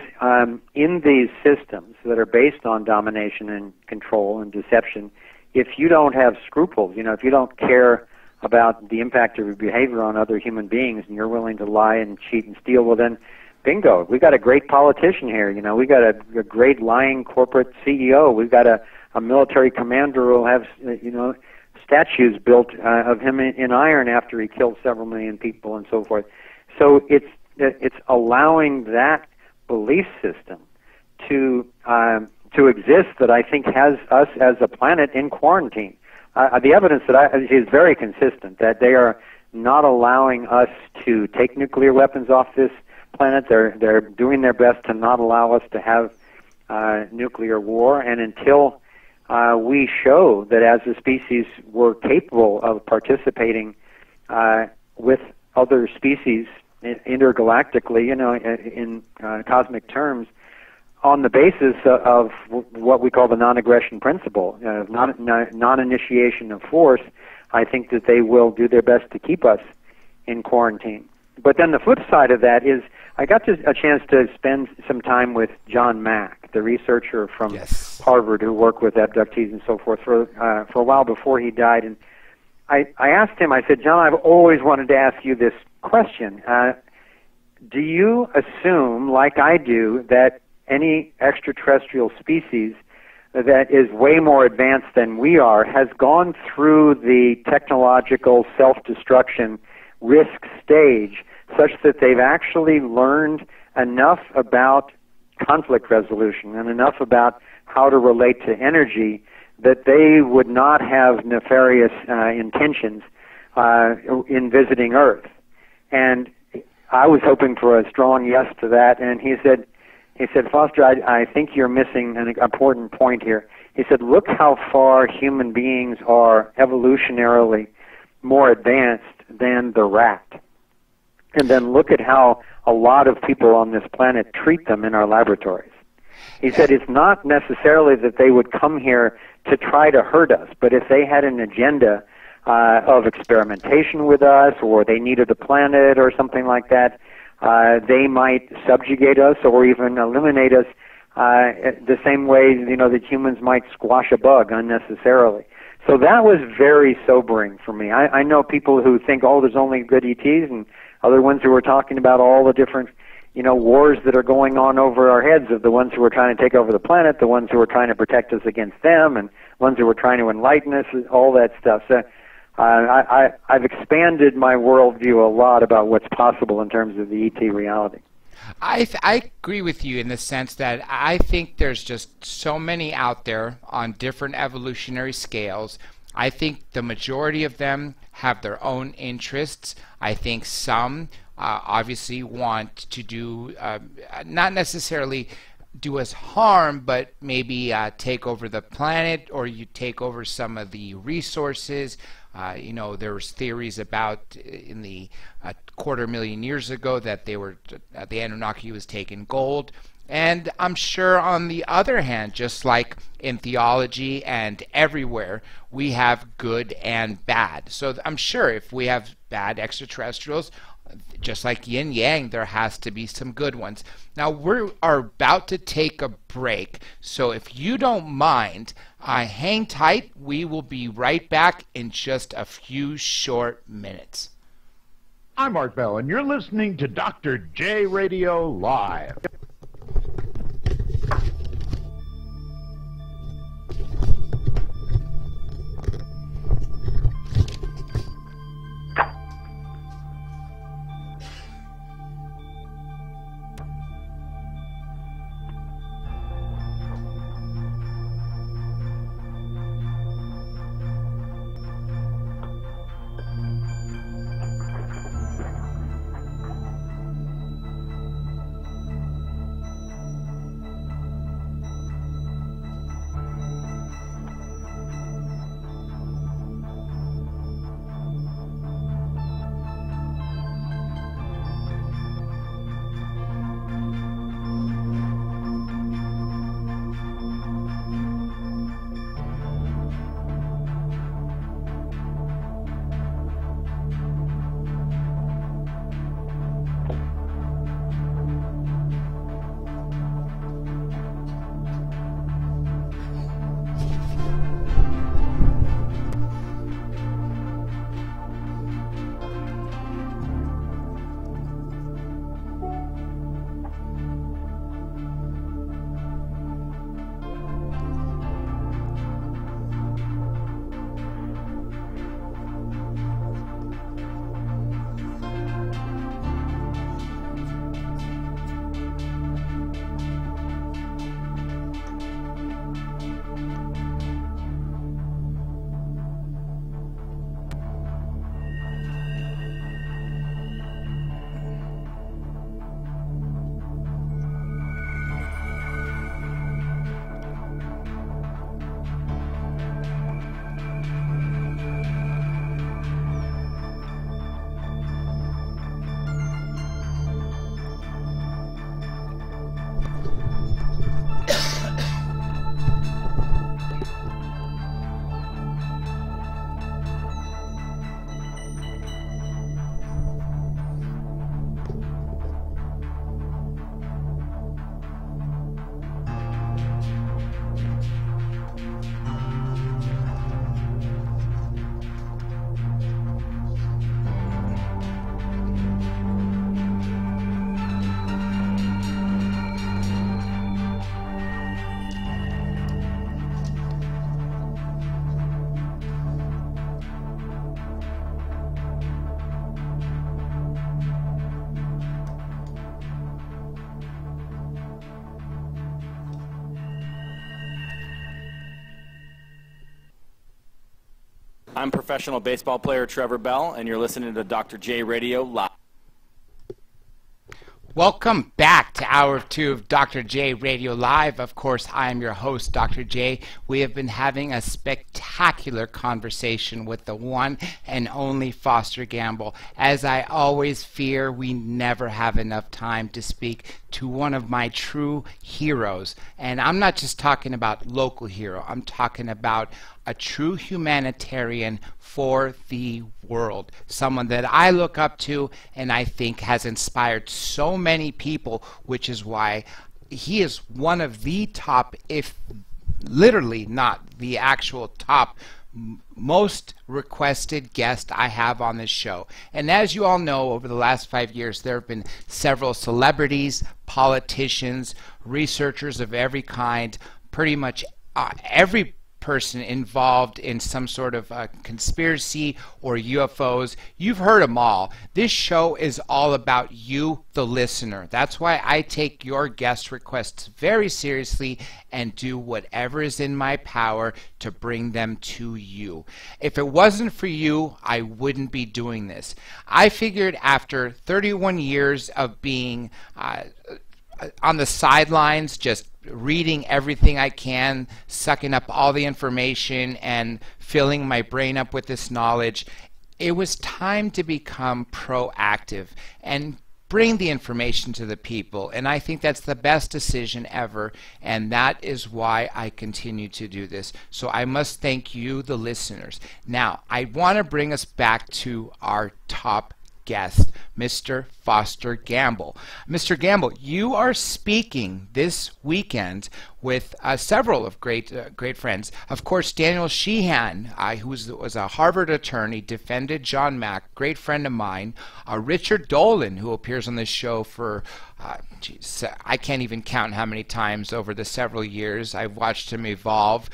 in these systems that are based on domination and control and deception, if you don't have scruples, if you don't care about the impact of your behavior on other human beings, and you're willing to lie and cheat and steal, well then bingo, we got a great politician here. We got a great lying corporate CEO. We've got a military commander who will have, statues built of him in iron after he killed several million people and so forth. So it's allowing that belief system to exist that I think has us as a planet in quarantine. The evidence is very consistent that they are not allowing us to take nuclear weapons off this planet. They're doing their best to not allow us to have nuclear war, and until we show that as a species we're capable of participating with other species intergalactically, in cosmic terms, on the basis of what we call the non-aggression principle, non-initiation of force, I think that they will do their best to keep us in quarantine. But then the flip side of that is I got a chance to spend some time with John Mack, the researcher from Harvard who worked with abductees and so forth for a while before he died. And I asked him, I said, John, I've always wanted to ask you this question. Do you assume, like I do, that any extraterrestrial species that is way more advanced than we are has gone through the technological self-destruction risk stage such that they've actually learned enough about conflict resolution and enough about how to relate to energy that they would not have nefarious intentions in visiting Earth? And I was hoping for a strong yes to that, and he said, Foster, I think you're missing an important point here. He said, look how far human beings are evolutionarily more advanced than the rat. And then look at how a lot of people on this planet treat them in our laboratories. He said it's not necessarily that they would come here to try to hurt us, but if they had an agenda of experimentation with us, or they needed a planet or something like that, they might subjugate us or even eliminate us the same way, that humans might squash a bug unnecessarily. So that was very sobering for me. I know people who think, there's only good ETs, and other ones who are talking about all the different, wars that are going on over our heads, of the ones who are trying to take over the planet, the ones who are trying to protect us against them, and ones who are trying to enlighten us, all that stuff. So I've expanded my worldview a lot about what's possible in terms of the ET reality. I agree with you in the sense that I think there's just so many out there on different evolutionary scales. I think the majority of them have their own interests. I think some obviously want to do, not necessarily do us harm, but maybe take over the planet, or you take over some of the resources. There was theories about in the 250,000 years ago that the Anunnaki was taking gold. And I'm sure on the other hand, just like in theology and everywhere, we have good and bad. So I'm sure if we have bad extraterrestrials, just like yin yang, there has to be some good ones. Now we are about to take a break, so if you don't mind, hang tight. We will be right back in just a few short minutes. I'm Art Bell, and you're listening to Dr. J Radio Live. I'm professional baseball player Trevor Bell, and you're listening to Dr. J Radio Live. Welcome back to Hour 2 of Dr. J Radio Live. Of course, I am your host, Dr. J. We have been having a spectacular conversation with the one and only Foster Gamble. As I always fear, we never have enough time to speak to one of my true heroes. And I'm not just talking about local hero. I'm talking about a true humanitarian for the world. Someone that I look up to and I think has inspired so many people, which is why he is one of the top, if literally not the actual top, most requested guest I have on this show. And as you all know, over the last 5 years, there have been several celebrities, politicians, researchers of every kind, pretty much every person involved in some sort of conspiracy or UFOs. You've heard them all. This show is all about you, the listener. That's why I take your guest requests very seriously and do whatever is in my power to bring them to you. If it wasn't for you, I wouldn't be doing this. I figured after 31 years of being on the sidelines, just reading everything I can, sucking up all the information and filling my brain up with this knowledge, it was time to become proactive and bring the information to the people. And I think that's the best decision ever, and that is why I continue to do this. So I must thank you, the listeners. Now, I want to bring us back to our top guest, Mr. Foster Gamble. Mr. Gamble, you are speaking this weekend with several of great friends. Of course, Daniel Sheehan, who was a Harvard attorney, defended John Mack, great friend of mine. Richard Dolan, who appears on this show for I can't even count how many times over the several years. I've watched him evolve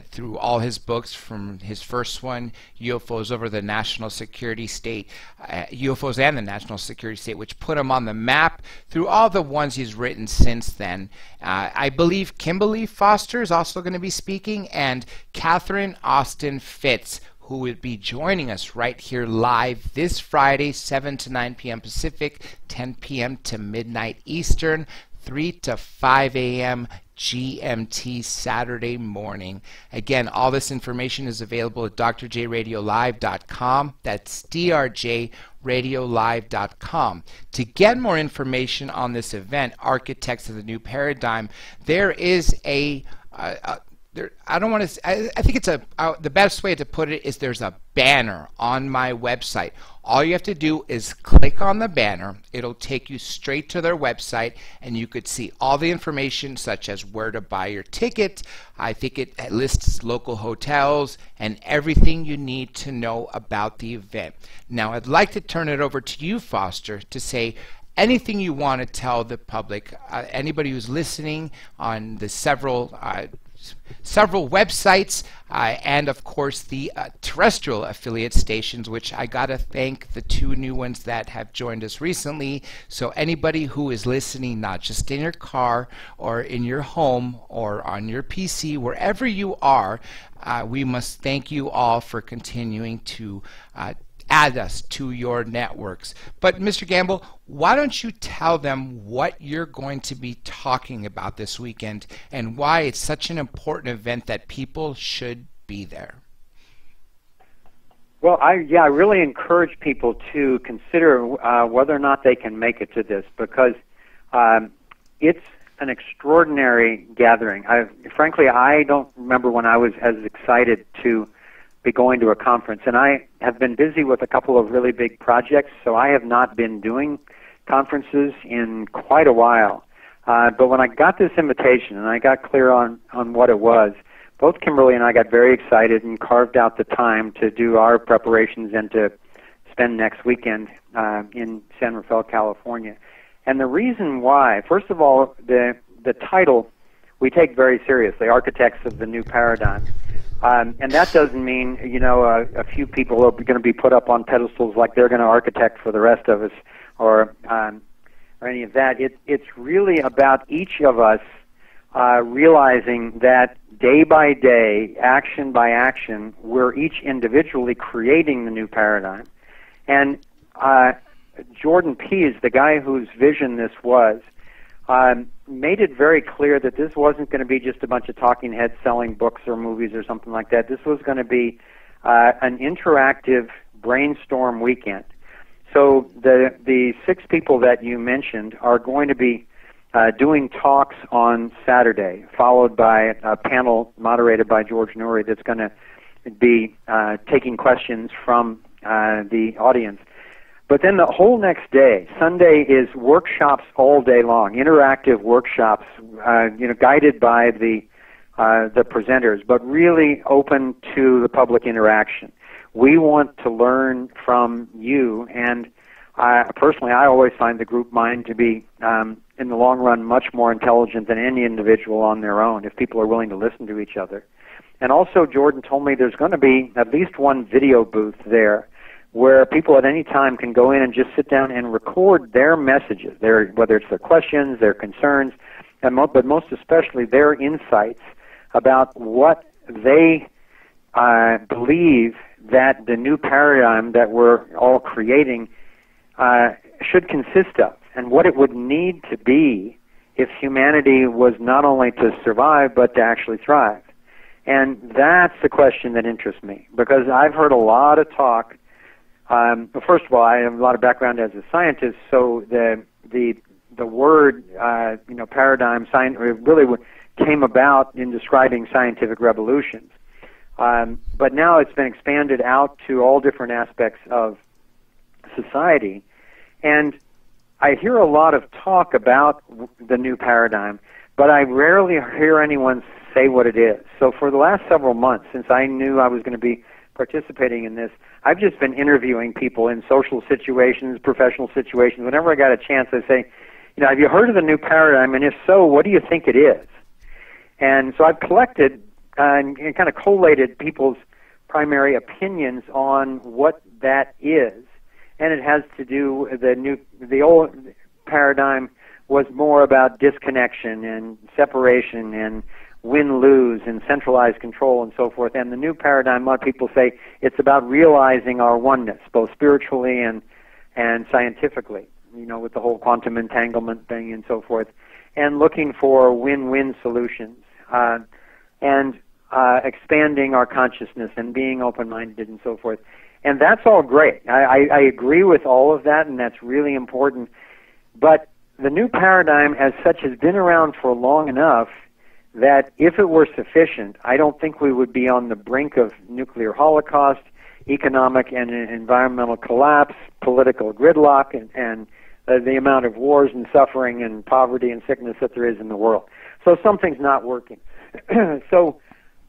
through all his books, from his first one, UFOs over the National Security State, UFOs and the National Security State, which put him on the map, through all the ones he's written since then. I believe Kimberly Foster is also going to be speaking, and Catherine Austin Fitz, who will be joining us right here live this Friday, 7 to 9 p.m. Pacific, 10 p.m. to midnight Eastern, 3 to 5 a.m. GMT Saturday morning. Again, all this information is available at drjradiolive.com. That's drjradiolive.com. To get more information on this event, Architects of the New Paradigm, there is I don't want to. I think it's the best way to put it is there's a banner on my website. All you have to do is click on the banner. It'll take you straight to their website, and you could see all the information, such as where to buy your ticket. I think it lists local hotels and everything you need to know about the event. Now, I'd like to turn it over to you, Foster, to say anything you want to tell the public, anybody who's listening on the several websites, and of course the terrestrial affiliate stations, which I gotta thank the two new ones that have joined us recently. So anybody who is listening, not just in your car or in your home or on your PC, wherever you are, we must thank you all for continuing to add us to your networks. But Mr. Gamble, why don't you tell them what you're going to be talking about this weekend and why it's such an important event that people should be there? Well, I really encourage people to consider whether or not they can make it to this, because it's an extraordinary gathering. Frankly, I don't remember when I was as excited to be going to a conference, and I have been busy with a couple of really big projects, so I have not been doing conferences in quite a while. But when I got this invitation and I got clear on what it was, both Kimberly and I got very excited and carved out the time to do our preparations and to spend next weekend in San Rafael, California. And the reason why, first of all, the title we take very seriously, Architects of the New Paradigm. And that doesn't mean, a few people are going to be put up on pedestals like they're going to architect for the rest of us, or any of that. It's really about each of us realizing that day by day, action by action, we're each individually creating the new paradigm. And Jordan Pease, the guy whose vision this was, made it very clear that this wasn't going to be just a bunch of talking heads selling books or movies or something like that. This was going to be an interactive brainstorm weekend. So the 6 people that you mentioned are going to be doing talks on Saturday, followed by a panel moderated by George Noory that's going to be taking questions from the audience. But then the whole next day, Sunday, is workshops all day long, interactive workshops, guided by the presenters, but really open to the public interaction. We want to learn from you, and personally, I always find the group mind to be, in the long run, much more intelligent than any individual on their own, if people are willing to listen to each other. And also, Jordan told me there's going to be at least one video booth there, where people at any time can go in and just sit down and record their messages, whether it's their questions, their concerns, but most especially their insights about what they believe that the new paradigm that we're all creating should consist of, and what it would need to be if humanity was not only to survive but to actually thrive. And that's the question that interests me, because I've heard a lot of talk. First of all, I have a lot of background as a scientist, so the word paradigm science really came about in describing scientific revolutions. But now it's been expanded out to all different aspects of society, and I hear a lot of talk about the new paradigm, but I rarely hear anyone say what it is. So for the last several months, since I knew I was going to be participating in this, I've just been interviewing people in social situations, professional situations. Whenever I got a chance, I say, have you heard of the new paradigm? And if so, what do you think it is? And so I've collected and kind of collated people's primary opinions on what that is. And it has to do, the old paradigm was more about disconnection and separation and win-lose and centralized control and so forth. And the new paradigm, a lot of people say, it's about realizing our oneness, both spiritually and scientifically, with the whole quantum entanglement thing and so forth, and looking for win-win solutions, and expanding our consciousness and being open-minded and so forth. And that's all great. I agree with all of that, and that's really important. But the new paradigm as such has been around for long enough that if it were sufficient, I don't think we would be on the brink of nuclear holocaust, economic and environmental collapse, political gridlock, and the amount of wars and suffering and poverty and sickness that there is in the world. So something's not working. So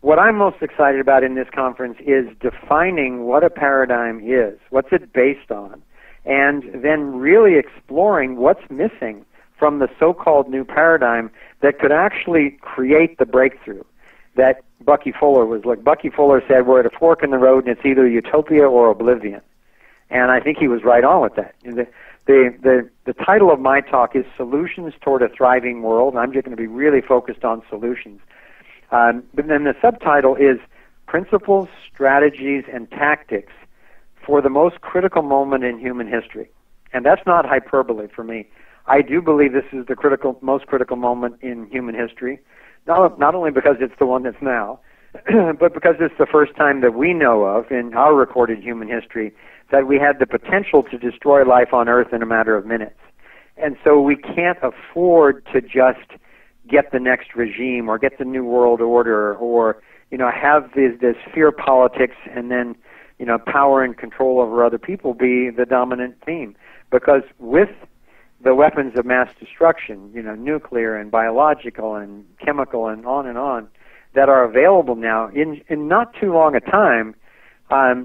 what I'm most excited about in this conference is defining what a paradigm is, what's it based on, and then really exploring what's missing from the so-called new paradigm that could actually create the breakthrough that Bucky Fuller was like. Bucky Fuller said, we're at a fork in the road and it's either utopia or oblivion. And I think he was right on with that. The title of my talk is Solutions Toward a Thriving World, and I'm just going to be really focused on solutions. But then the subtitle is Principles, Strategies, and Tactics for the Most Critical Moment in Human History. And that's not hyperbole for me. I do believe this is the most critical moment in human history, not only because it's the one that's now, but because it's the first time that we know of in our recorded human history that we had the potential to destroy life on Earth in a matter of minutes. And so we can't afford to just get the next regime or get the new world order or, have this fear politics and then, power and control over other people be the dominant theme. Because with the weapons of mass destruction, nuclear and biological and chemical and on, that are available now in not too long a time, a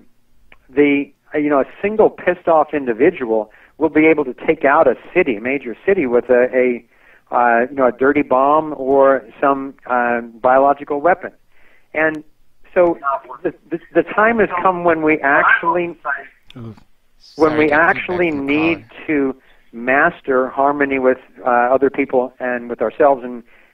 single pissed off individual will be able to take out a major city with a dirty bomb or some biological weapon. And so the time has come when we actually need to master harmony with other people and with ourselves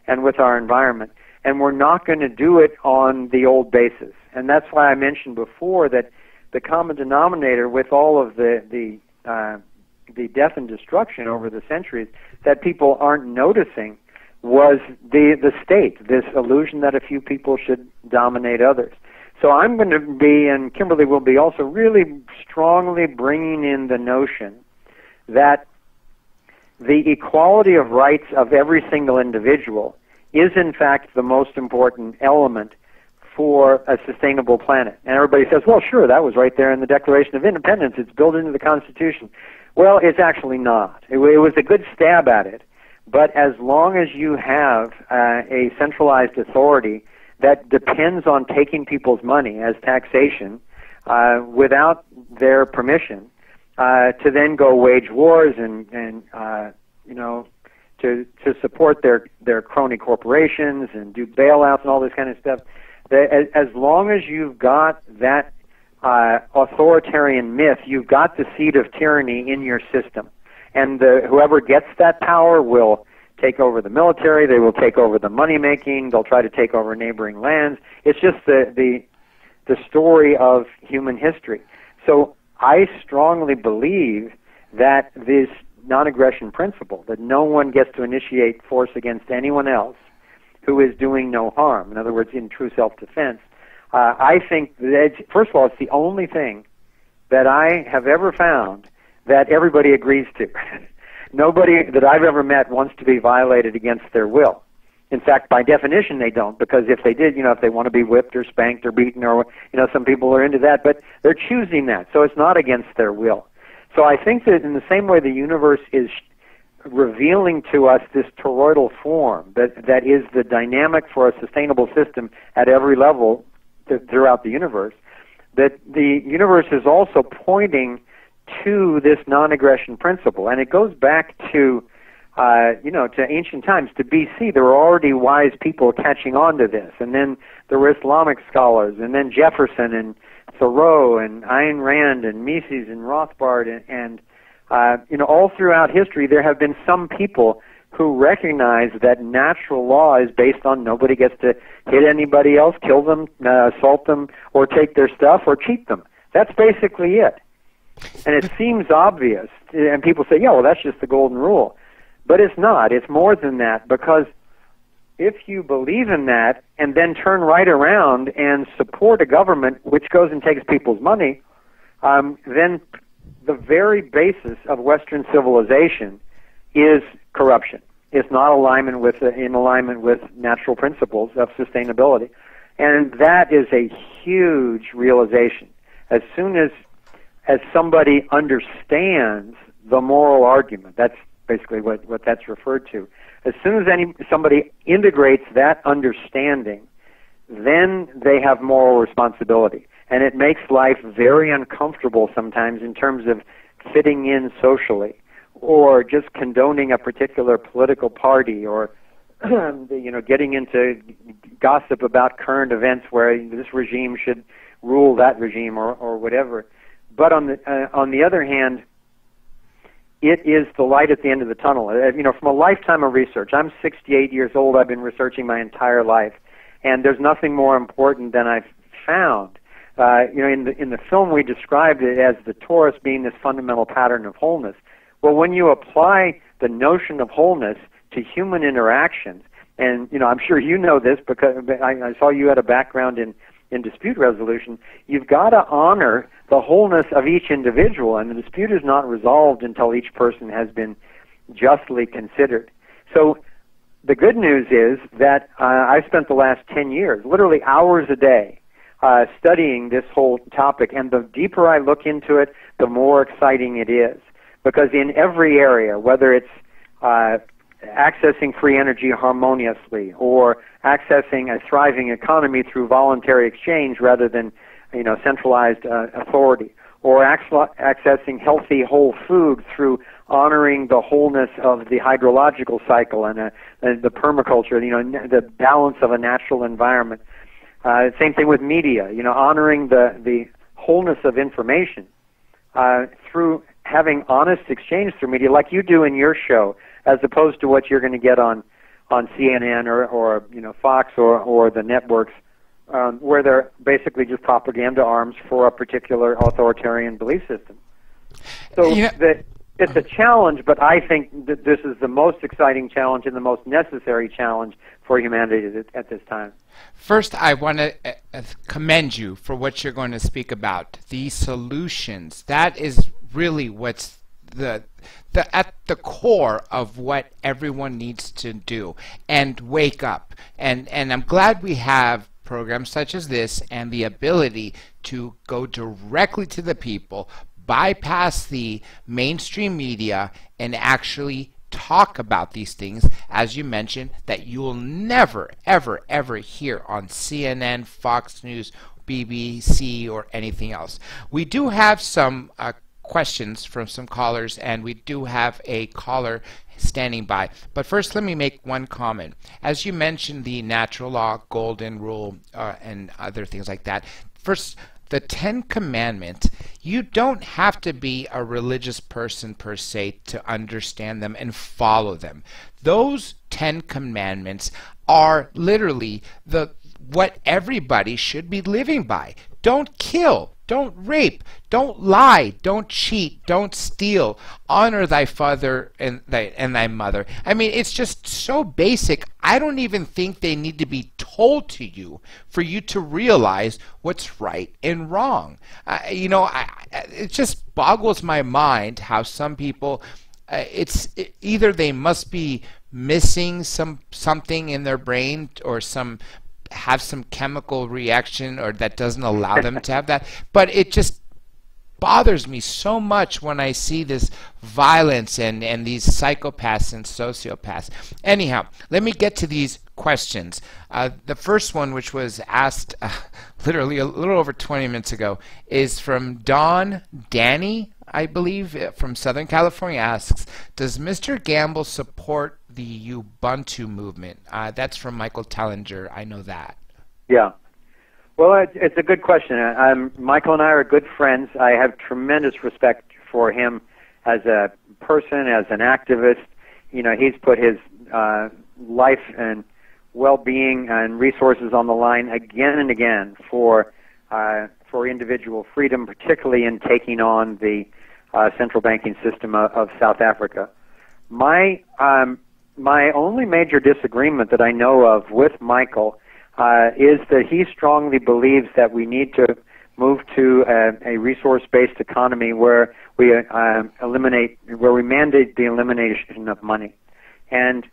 and with our environment. And we're not going to do it on the old basis. And that's why I mentioned before that the common denominator with all of the death and destruction over the centuries that people aren't noticing was the state, this illusion that a few people should dominate others. So I'm going to be, and Kimberly will be also, really strongly bringing in the notion that the equality of rights of every single individual is in fact the most important element for a sustainable planet. And everybody says, well, sure, that was right there in the Declaration of Independence. It's built into the Constitution. Well, it's actually not. It was a good stab at it. But as long as you have a centralized authority that depends on taking people's money as taxation without their permission to then go wage wars and to support their crony corporations and do bailouts and all this kind of stuff, as long as you've got that authoritarian myth, you've got the seed of tyranny in your system. And whoever gets that power will take over the military, they will take over the money-making, they'll try to take over neighboring lands. It's just the story of human history. So I strongly believe that this non-aggression principle, that no one gets to initiate force against anyone else who is doing no harm, in other words, in true self-defense, I think that, first of all, it's the only thing that I have ever found that everybody agrees to. Nobody that I've ever met wants to be violated against their will. In fact, by definition, they don't, because if they did, if they want to be whipped or spanked or beaten or, some people are into that, but they're choosing that, so it's not against their will. So I think that in the same way the universe is revealing to us this toroidal form that is the dynamic for a sustainable system at every level throughout the universe, that the universe is also pointing to this non-aggression principle. And it goes back to, to ancient times, to BC. There were already wise people catching on to this. And then there were Islamic scholars, and then Jefferson and Thoreau and Ayn Rand and Mises and Rothbard and all throughout history there have been some people who recognize that natural law is based on nobody gets to hit anybody else, kill them, assault them, or take their stuff, or cheat them. That's basically it. And it seems obvious, and people say, yeah, well, that's just the golden rule. But it's not. It's more than that, because if you believe in that and then turn right around and support a government which goes and takes people's money, then the very basis of Western civilization is corruption. It's not in alignment with natural principles of sustainability. And that is a huge realization. As soon as somebody understands the moral argument, that's basically what that's referred to. As soon as somebody integrates that understanding, then they have moral responsibility. And it makes life very uncomfortable sometimes in terms of fitting in socially, or just condoning a particular political party, or getting into gossip about current events where this regime should rule that regime, or whatever. But on the other hand, it is the light at the end of the tunnel. From a lifetime of research, I'm 68 years old. I've been researching my entire life, and there's nothing more important than I've found. In the film, we described it as the torus being this fundamental pattern of wholeness. Well, when you apply the notion of wholeness to human interactions, and I'm sure you know this because I saw you had a background in dispute resolution, you've got to honor the wholeness of each individual, and the dispute is not resolved until each person has been justly considered. So the good news is that I spent the last 10 years, literally hours a day, studying this whole topic, and the deeper I look into it, the more exciting it is. Because in every area, whether it's accessing free energy harmoniously, or accessing a thriving economy through voluntary exchange rather than centralized authority, or accessing healthy whole food through honoring the wholeness of the hydrological cycle and the permaculture, the balance of a natural environment. Same thing with media, honoring the wholeness of information through having honest exchange through media, like you do in your show, as opposed to what you're going to get on on CNN or Fox or the networks, where they're basically just propaganda arms for a particular authoritarian belief system. So it's a challenge, but I think that this is the most exciting challenge and the most necessary challenge for humanity at this time. First, I want to commend you for what you're going to speak about, the solutions. That is really what's at the core of what everyone needs to do, and wake up. And I'm glad we have programs such as this and the ability to go directly to the people, bypass the mainstream media, and actually talk about these things, as you mentioned, that you will never, ever, ever hear on CNN, Fox News, BBC, or anything else. We do have some questions from some callers, and we do have a caller standing by. But first, let me make one comment. As you mentioned, the natural law, golden rule, and other things like that. First, the 10 Commandments, you don't have to be a religious person per se to understand them and follow them. Those 10 Commandments are literally what everybody should be living by. Don't kill. Don't rape. Don't lie. Don't cheat. Don't steal. Honor thy father and thy mother. I mean, it's just so basic. I don't even think they need to be told to you for you to realize what's right and wrong. It just boggles my mind how some people, either they must be missing something in their brain, or have some chemical reaction, or that doesn't allow them to have that. But it just bothers me so much when I see this violence and these psychopaths and sociopaths. Anyhow, let me get to these questions. The first one, which was asked literally a little over 20 minutes ago, is from Danny, I believe, from Southern California, asks, does Mr. Gamble support the Ubuntu movement? That's from Michael Tellinger. I know that. Yeah. Well, it's a good question. Michael and I are good friends. I have tremendous respect for him as a person, as an activist. He's put his life and well-being and resources on the line again and again for individual freedom, particularly in taking on the central banking system of South Africa. My only major disagreement that I know of with Michael is that he strongly believes that we need to move to a resource-based economy where we mandate the elimination of money. And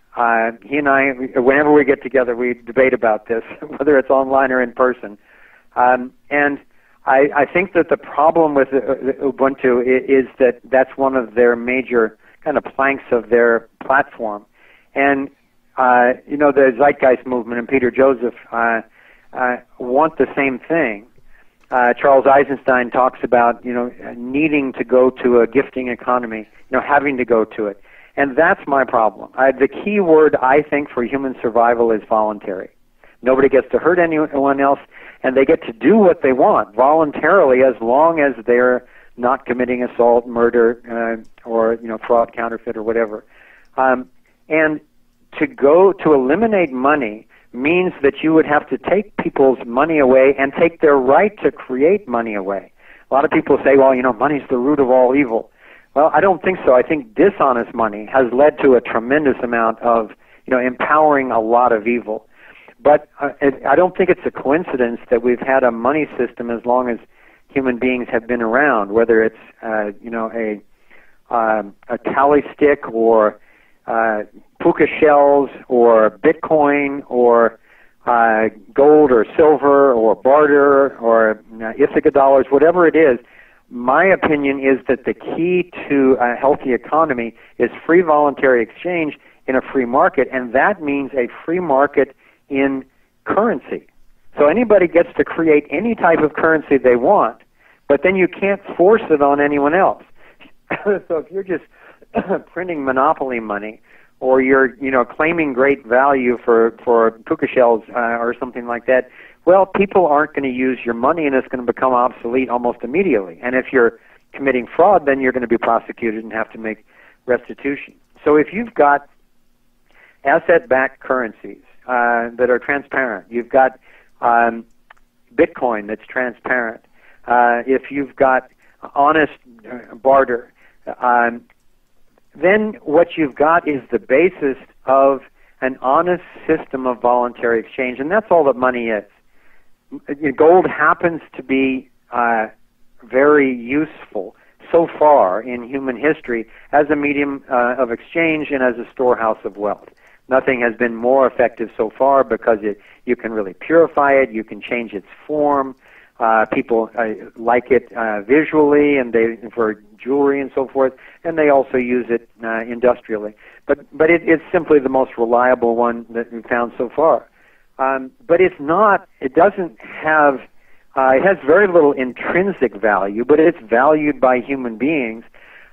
he and I, whenever we get together, we debate about this, whether it's online or in person. And I think that the problem with Ubuntu is that that's one of their major kind of planks of their platform. And, the Zeitgeist movement and Peter Joseph want the same thing. Charles Eisenstein talks about, needing to go to a gifting economy, having to go to it. And that's my problem. The key word, I think, for human survival is voluntary. Nobody gets to hurt anyone else, and they get to do what they want voluntarily, as long as they're not committing assault, murder, or fraud, counterfeit, or whatever. And to eliminate money means that you would have to take people's money away and take their right to create money away. A lot of people say, well, money's the root of all evil. Well, I don't think so. I think dishonest money has led to a tremendous amount of, empowering a lot of evil. But I don't think it's a coincidence that we've had a money system as long as human beings have been around, whether it's, a tally stick or puka shells or Bitcoin or gold or silver or barter or Ithaca dollars, whatever it is. My opinion is that the key to a healthy economy is free voluntary exchange in a free market, and that means a free market in currency. So anybody gets to create any type of currency they want, but then you can't force it on anyone else. So if you're just printing monopoly money, or you're claiming great value for puka shells or something like that, well, people aren't going to use your money, and it's going to become obsolete almost immediately. And if you're committing fraud, then you're going to be prosecuted and have to make restitution. So if you've got asset-backed currencies that are transparent. You've got Bitcoin that's transparent. If you've got honest barter, then what you've got is the basis of an honest system of voluntary exchange, and that's all that money is. Gold happens to be very useful so far in human history as a medium of exchange and as a storehouse of wealth. Nothing has been more effective so far because you can really purify it, you can change its form. People like it visually, and for jewelry and so forth, and they also use it industrially. But it's simply the most reliable one that we've found so far. But it's not. It doesn't have. It has very little intrinsic value, but it's valued by human beings,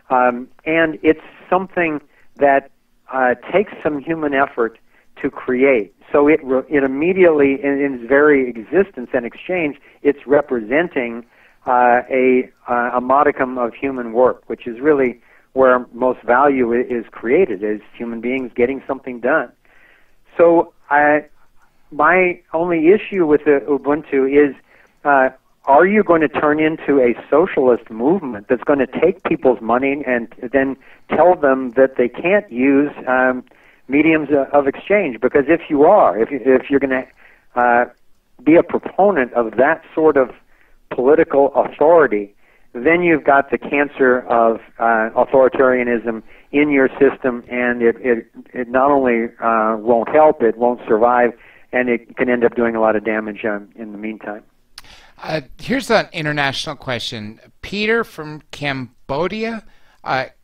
and it's something that takes some human effort to create. So it immediately, in its very existence and exchange, it's representing a modicum of human work, which is really where most value is created, is human beings getting something done. So my only issue with the Ubuntu is, are you going to turn into a socialist movement that's going to take people's money and then tell them that they can't use mediums of exchange? Because if you are, if you're going to be a proponent of that sort of political authority, then you've got the cancer of authoritarianism in your system, and it not only won't help, it won't survive, and it can end up doing a lot of damage in the meantime. Here's an international question. Peter from Cambodia.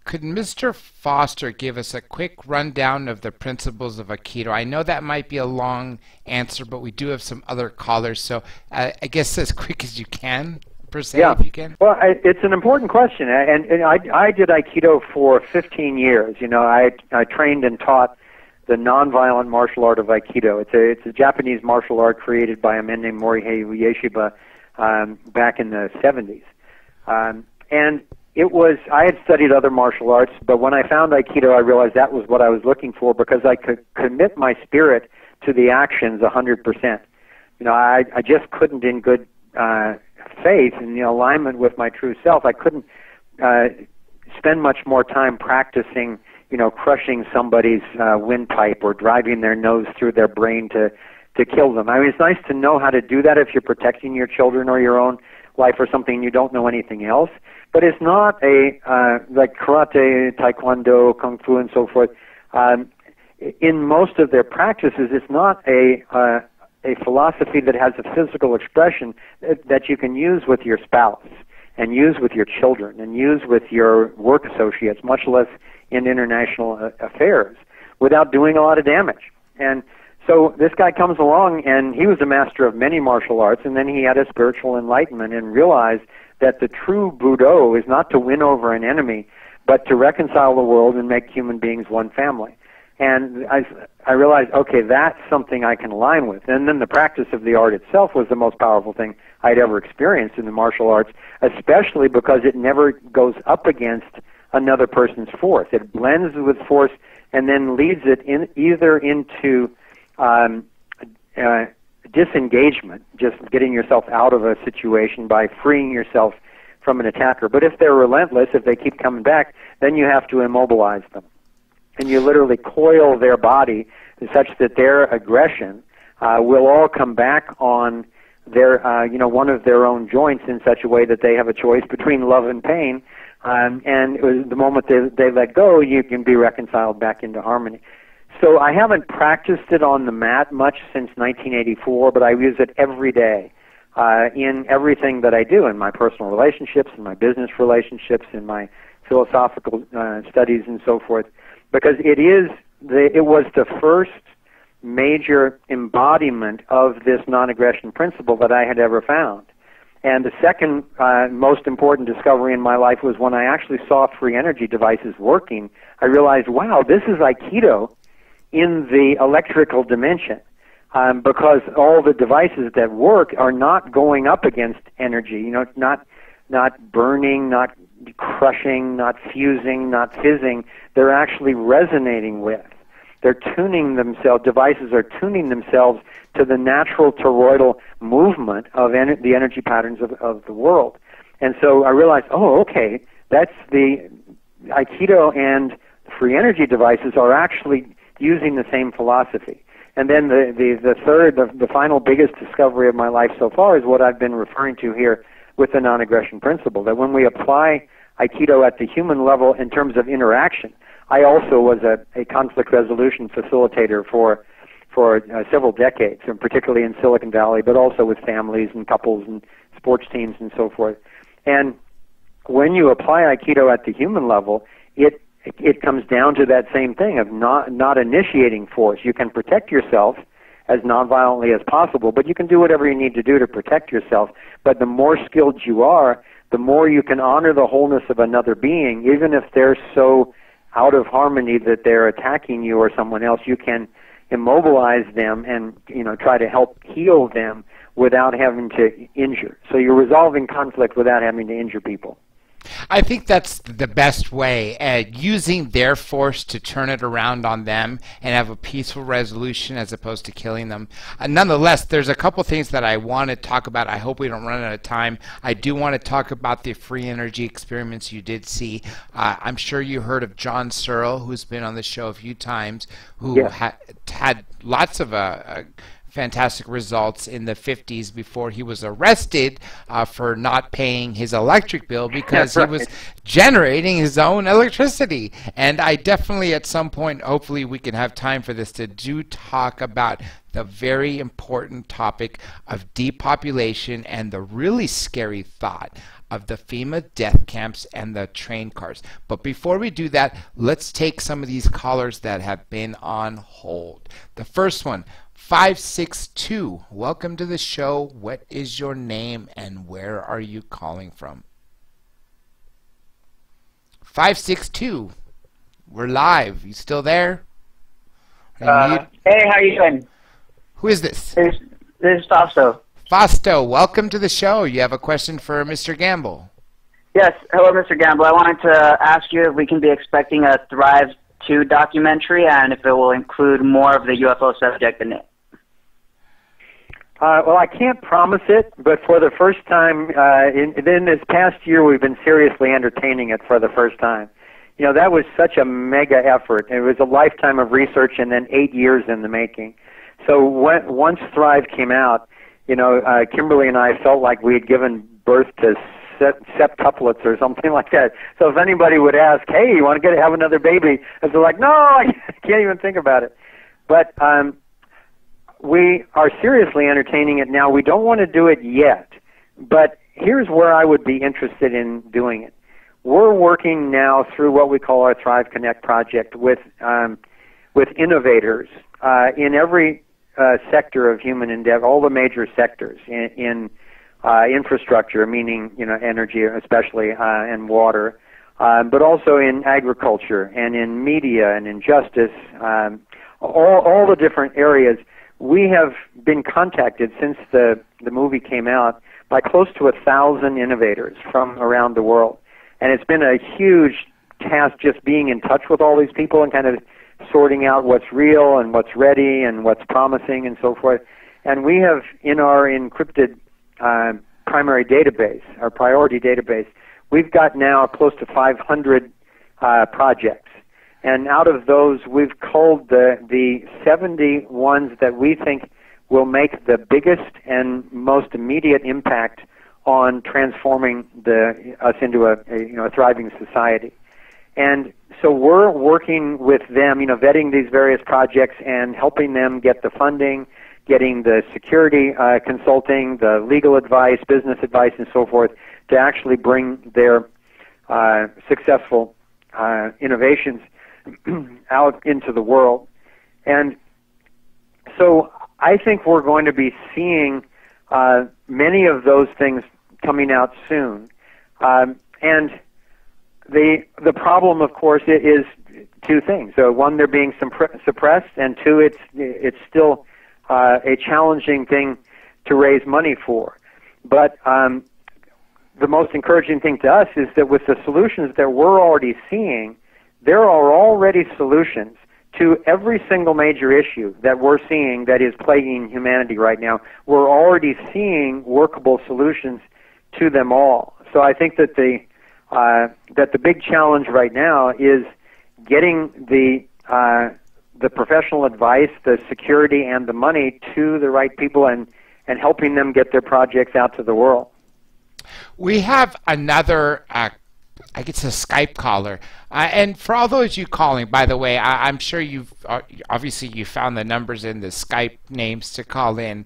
Could Mr. Foster give us a quick rundown of the principles of Aikido? I know that might be a long answer, but we do have some other callers, so I guess as quick as you can, per se, if you can. Well, it's an important question, and I did Aikido for 15 years. You know, I trained and taught the nonviolent martial art of Aikido. It's a Japanese martial art created by a man named Morihei Ueshiba back in the 70s. And I had studied other martial arts, but when I found Aikido, I realized that was what I was looking for, because I could commit my spirit to the actions 100%. You know, I just couldn't, in good faith, in the alignment with my true self, I couldn't spend much more time practicing, you know, crushing somebody's windpipe or driving their nose through their brain to kill them. I mean, it's nice to know how to do that if you're protecting your children or your own life or something and you don't know anything else. But it's not like karate, taekwondo, kung fu, and so forth. In most of their practices, it's not a philosophy that has a physical expression that you can use with your spouse and use with your children and use with your work associates, much less in international affairs, without doing a lot of damage. And so this guy comes along, and he was a master of many martial arts, and then he had a spiritual enlightenment and realized that the true Budo is not to win over an enemy, but to reconcile the world and make human beings one family. And I realized, okay, that's something I can align with. And then the practice of the art itself was the most powerful thing I'd ever experienced in the martial arts, especially because it never goes up against another person's force. It blends with force and then leads it either into disengagement, just getting yourself out of a situation by freeing yourself from an attacker. But if they're relentless, if they keep coming back, then you have to immobilize them. And you literally coil their body such that their aggression will all come back on their, one of their own joints in such a way that they have a choice between love and pain. And the moment they let go, you can be reconciled back into harmony. So I haven't practiced it on the mat much since 1984, but I use it every day in everything that I do, in my personal relationships, in my business relationships, in my philosophical studies, and so forth, because it was the first major embodiment of this non-aggression principle that I had ever found. And the second most important discovery in my life was when I actually saw free energy devices working. I realized, wow, this is Aikido in the electrical dimension, because all the devices that work are not going up against energy, not burning, not crushing, not fusing, not fizzing. They're actually resonating with. they're tuning themselves, devices are tuning themselves to the natural toroidal movement of the energy patterns of the world. And so I realized, oh, okay, that's the Aikido and free energy devices are actually using the same philosophy. And then the final biggest discovery of my life so far is what I've been referring to here with the non-aggression principle, that when we apply Aikido at the human level in terms of interaction, I also was a conflict resolution facilitator for several decades, and particularly in Silicon Valley, but also with families and couples and sports teams and so forth. And when you apply Aikido at the human level, it comes down to that same thing of not initiating force. You can protect yourself as nonviolently as possible, but you can do whatever you need to do to protect yourself. But the more skilled you are, the more you can honor the wholeness of another being, even if they're so out of harmony that they're attacking you or someone else. You can immobilize them and try to help heal them without having to injure. So you're resolving conflict without having to injure people. I think that's the best way, using their force to turn it around on them and have a peaceful resolution as opposed to killing them. Nonetheless, there's a couple things that I want to talk about. I hope we don't run out of time. I do want to talk about the free energy experiments you did see. I'm sure you heard of John Searle, who's been on the show a few times, who had lots of fantastic results in the 50s before he was arrested for not paying his electric bill because he was generating his own electricity. And I definitely at some point, hopefully we can have time for this, to talk about the very important topic of depopulation and the really scary thought of the FEMA death camps and the train cars. But before we do that, let's take some of these callers that have been on hold. The first one, 562, welcome to the show. What is your name and where are you calling from? 562, we're live. You still there? Hey, how you doing? Who is this? This is Fausto. Fausto, welcome to the show. You have a question for Mr. Gamble. Yes, hello, Mr. Gamble. I wanted to ask you if we can be expecting a Thrive 2 documentary and if it will include more of the UFO subject in it. Well, I can't promise it, but for the first time in this past year, we've been seriously entertaining it for the first time. That was such a mega effort. It was a lifetime of research and then 8 years in the making. So once Thrive came out, Kimberly and I felt like we had given birth to septuplets or something like that. So if anybody would ask, hey, you want to have another baby? I'd be like, no, I can't even think about it. But we are seriously entertaining it now. We don't want to do it yet, but here's where I would be interested in doing it. We're working now through what we call our Thrive Connect project with innovators in every sector of human endeavor, all the major sectors in infrastructure, meaning energy especially, and water, but also in agriculture and in media and in justice, all the different areas. We have been contacted since the movie came out by close to 1,000 innovators from around the world. And it's been a huge task just being in touch with all these people and kind of sorting out what's real and what's ready and what's promising and so forth. And we have, in our encrypted primary database, our priority database, we've got now close to 500 projects. And out of those, we've culled the 70 ones that we think will make the biggest and most immediate impact on transforming us into a thriving society. And so we're working with them, vetting these various projects and helping them get the funding, getting the security consulting, the legal advice, business advice, and so forth to actually bring their successful innovations out into the world. And so I think we're going to be seeing many of those things coming out soon. And the problem, of course, is two things. So one, they're being suppressed, and two, it's still a challenging thing to raise money for. But the most encouraging thing to us is that with the solutions that we're already seeing, there are already solutions to every single major issue that we're seeing that is plaguing humanity right now. We're already seeing workable solutions to them all. So I think that the big challenge right now is getting the professional advice, the security, and the money to the right people, and helping them get their projects out to the world. We have another, I guess, a Skype caller. And for all those you calling, by the way, I'm sure you've obviously you found the numbers in the Skype names to call in.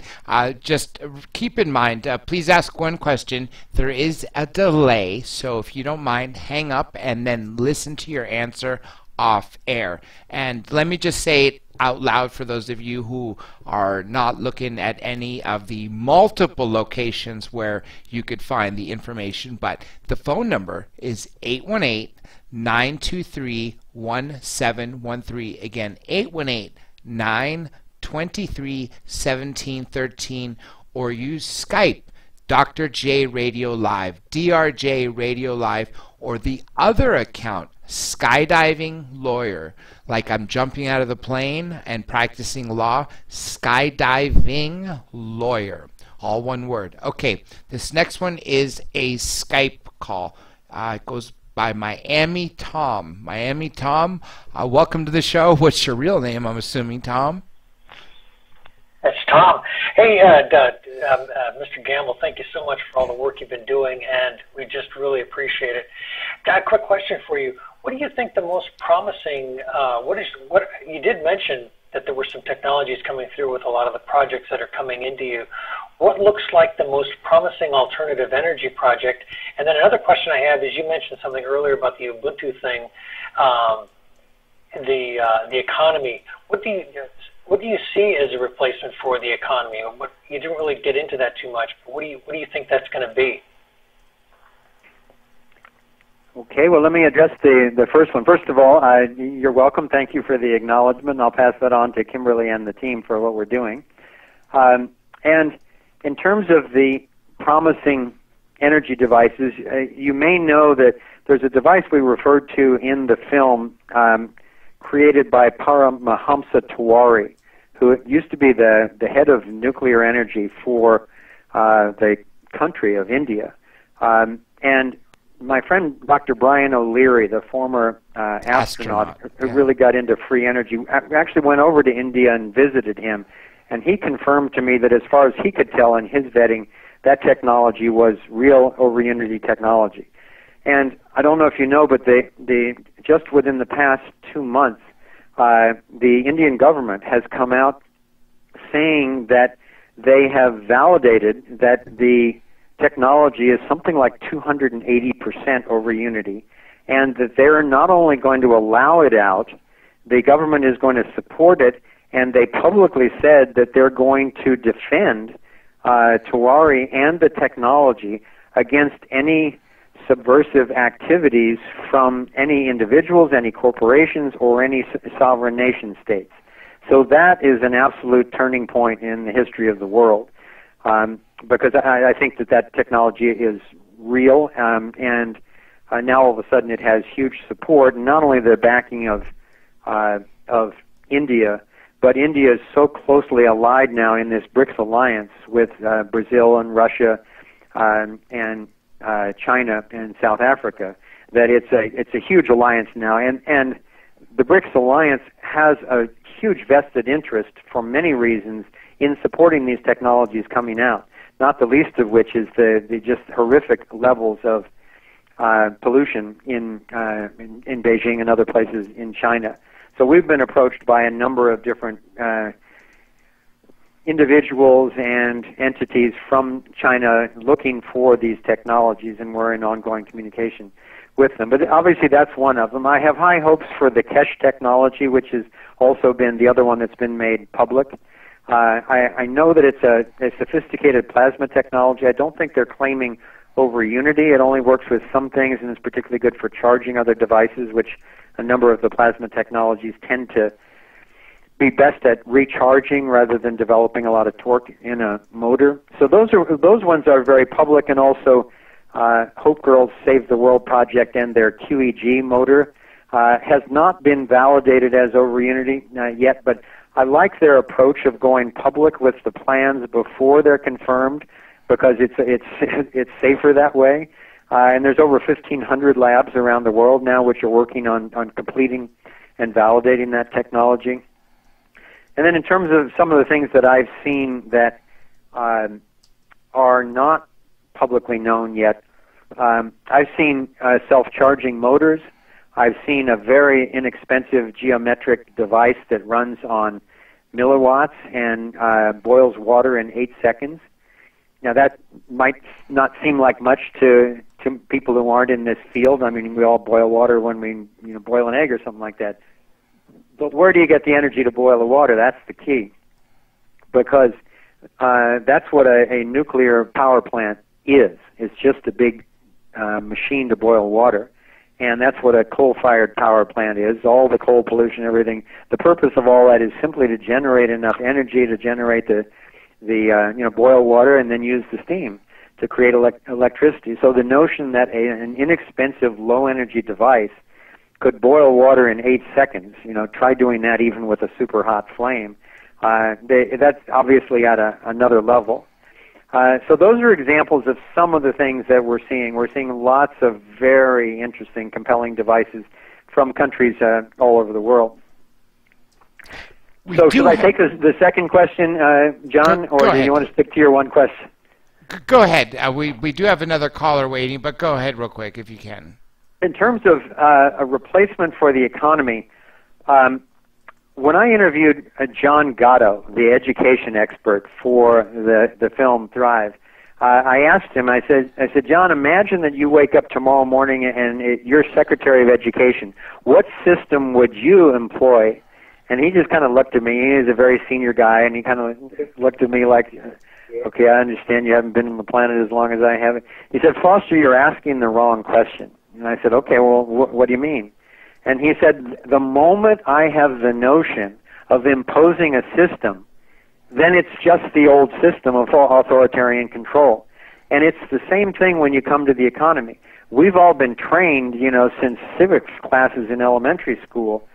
Just keep in mind, please ask one question. There is a delay, so if you don't mind, hang up and then listen to your answer off air. And let me just say it out loud for those of you who are not looking at any of the multiple locations where you could find the information, but the phone number is 818-923-1713. Again, 818-923-1713, or use Skype, Dr. J Radio Live, DRJ Radio Live, or the other account, Skydiving Lawyer. Like I'm jumping out of the plane and practicing law, Skydiving Lawyer. All one word. Okay, this next one is a Skype call. It goes by Miami Tom. Miami Tom, welcome to the show. What's your real name, I'm assuming, Tom? That's Tom. Hey, Mr. Gamble, thank you so much for all the work you've been doing, and we just really appreciate it. Got a quick question for you. What do you think the most promising, what you did mention that there were some technologies coming through with a lot of the projects that are coming into you. What looks like the most promising alternative energy project? And then another question I have is, you mentioned something earlier about the Ubuntu thing, the economy. What do you see as a replacement for the economy? You didn't really get into that too much, but what do you think that's going to be? Okay, well, let me address the first one. First of all, you're welcome. Thank you for the acknowledgement. I'll pass that on to Kimberly and the team for what we're doing. And in terms of the promising energy devices, you may know that there's a device we referred to in the film created by Paramahamsa Tiwari, who used to be the head of nuclear energy for the country of India. And my friend Dr. Brian O'Leary, the former astronaut who really got into free energy, actually went over to India and visited him, and he confirmed to me that as far as he could tell in his vetting, that technology was real over-unity technology. And I don't know if you know, but just within the past 2 months, the Indian government has come out saying that they have validated that the technology is something like 280% over unity, and that they're not only going to allow it out, the government is going to support it, and they publicly said that they're going to defend Tiwari and the technology against any subversive activities from any individuals, any corporations, or any sovereign nation states. So that is an absolute turning point in the history of the world. Because I think that technology is real, and now all of a sudden it has huge support, not only the backing of India, but India is so closely allied now in this BRICS alliance with Brazil and Russia and China and South Africa, that it's a huge alliance now, and the BRICS alliance has a huge vested interest for many reasons in supporting these technologies coming out. Not the least of which is the just horrific levels of pollution in Beijing and other places in China. So we've been approached by a number of different individuals and entities from China looking for these technologies, and we're in ongoing communication with them. But obviously that's one of them. I have high hopes for the Kesh technology, which has also been the other one that's been made public. I know that it's a sophisticated plasma technology. I don't think they're claiming over unity. It only works with some things, and it's particularly good for charging other devices, which a number of the plasma technologies tend to be best at recharging rather than developing a lot of torque in a motor. So those ones are very public, and also Hope Girls Save the World Project and their QEG motor. has not been validated as over unity yet, but I like their approach of going public with the plans before they're confirmed, because it's safer that way. And there's over 1,500 labs around the world now which are working on completing and validating that technology. And then in terms of some of the things that I've seen that are not publicly known yet, I've seen self-charging motors. I've seen a very inexpensive geometric device that runs on milliwatts and boils water in 8 seconds. Now that might not seem like much to people who aren't in this field. I mean, we all boil water when we boil an egg or something like that. But where do you get the energy to boil the water? That's the key, because that's what a nuclear power plant is. It's just a big machine to boil water, and that's what a coal-fired power plant is. All the coal pollution, everything. The purpose of all that is simply to generate enough energy to generate the boil water and then use the steam to create electricity. So the notion that an inexpensive, low-energy device could boil water in 8 seconds, try doing that even with a super hot flame, that's obviously at another level. So those are examples of some of the things that we're seeing. We're seeing lots of very interesting, compelling devices from countries all over the world. So should I take the second question, John, or do you want to stick to your one question? Go ahead. We do have another caller waiting, but go ahead real quick if you can. In terms of a replacement for the economy, when I interviewed John Gatto, the education expert for the film Thrive, I asked him, I said, John, imagine that you wake up tomorrow morning and you're Secretary of Education. What system would you employ? And he just kind of looked at me. He's a very senior guy, and he kind of looked at me like, okay, I understand you haven't been on the planet as long as I have. He said, Foster, you're asking the wrong question. And I said, okay, well, what do you mean? And he said, the moment I have the notion of imposing a system, then it's just the old system of authoritarian control. And it's the same thing when you come to the economy. We've all been trained, since civics classes in elementary school,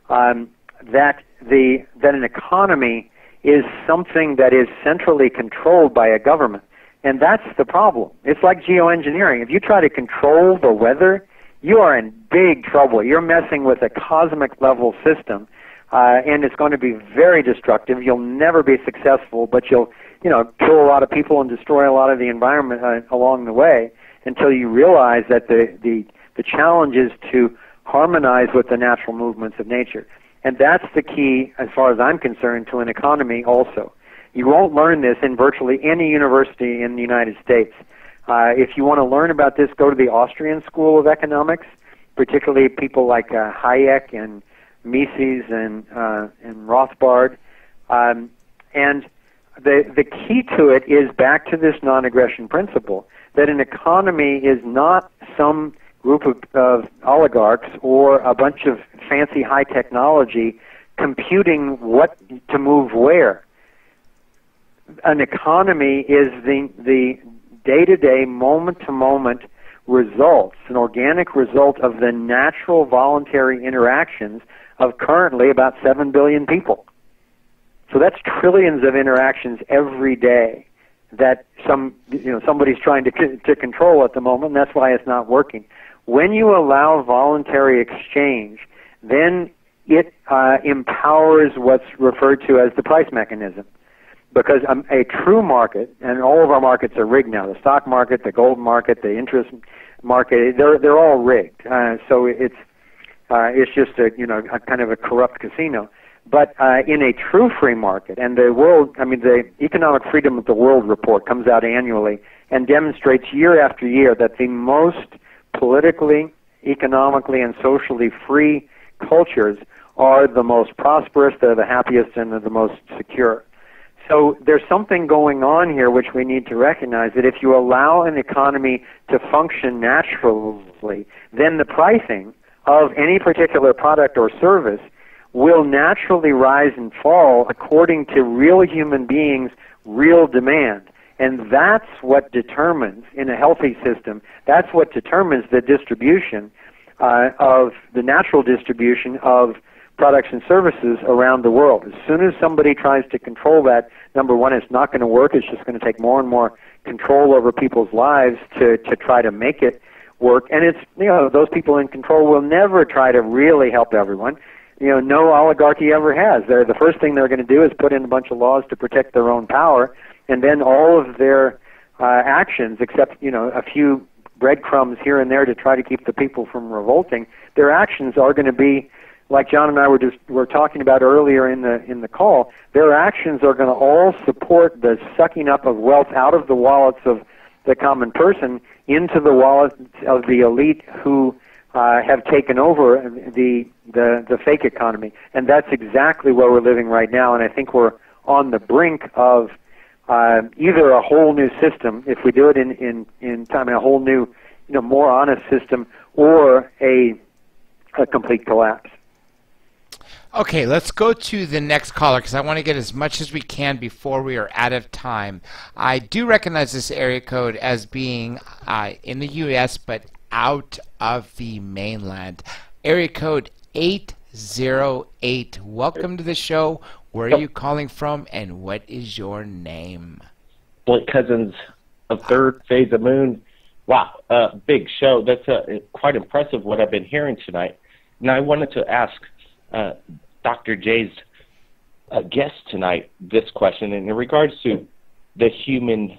that an economy is something that is centrally controlled by a government. And that's the problem. It's like geoengineering. If you try to control the weather, you are in big trouble. You're messing with a cosmic level system, and it's going to be very destructive. You'll never be successful, but you'll, kill a lot of people and destroy a lot of the environment along the way until you realize that the challenge is to harmonize with the natural movements of nature. And that's the key, as far as I'm concerned, to an economy also. You won't learn this in virtually any university in the United States. If you want to learn about this, go to the Austrian School of Economics, particularly people like Hayek and Mises and Rothbard. And the key to it is back to this non-aggression principle, that an economy is not some group of oligarchs or a bunch of fancy high technology computing what to move where. An economy is the day-to-day, moment-to-moment results, an organic result of the natural voluntary interactions of currently about 7 billion people. So that's trillions of interactions every day that somebody's trying to control at the moment, and that's why it's not working. When you allow voluntary exchange, then it empowers what's referred to as the price mechanism. Because a true market, and all of our markets are rigged now, the stock market, the gold market, the interest market, they're all rigged. So it's just a kind of a corrupt casino. But in a true free market, and the Economic Freedom of the World report comes out annually and demonstrates year after year that the most politically, economically, and socially free cultures are the most prosperous, they're the happiest, and they're the most secure. So there's something going on here which we need to recognize, that if you allow an economy to function naturally, then the pricing of any particular product or service will naturally rise and fall according to real human beings' real demand. And that's what determines, in a healthy system, that's what determines the distribution of the natural distribution of products and services around the world. As soon as somebody tries to control that, number one, it's not going to work. It's just going to take more and more control over people's lives to try to make it work. And it's, those people in control will never try to really help everyone. No oligarchy ever has. The first thing they're going to do is put in a bunch of laws to protect their own power, and then all of their actions, except, a few breadcrumbs here and there to try to keep the people from revolting, their actions are going to be like John and I were talking about earlier in the call. Their actions are going to all support the sucking up of wealth out of the wallets of the common person into the wallets of the elite who have taken over the fake economy. And that's exactly where we're living right now. And I think we're on the brink of either a whole new system, if we do it in time, a whole new, more honest system, or a complete collapse. Okay, let's go to the next caller because I want to get as much as we can before we are out of time. I do recognize this area code as being in the U.S. but out of the mainland. Area code 808. Welcome to the show. Where are you calling from, and what is your name? Blake Cousins of Third Phase of Moon. Wow, big show. That's quite impressive what I've been hearing tonight. Now I wanted to ask Dr. J's guest tonight this question in regards to the human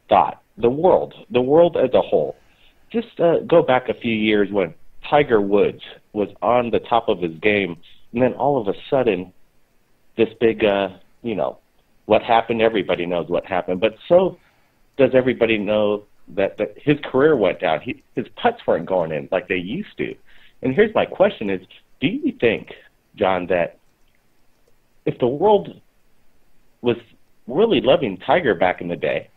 thought, the world as a whole. Just go back a few years when Tiger Woods was on the top of his game, and then all of a sudden, this big, what happened, everybody knows what happened, but so does everybody know that his career went down. His putts weren't going in like they used to. And here's my question is, do you think, John, that if the world was really loving Tiger back in the day,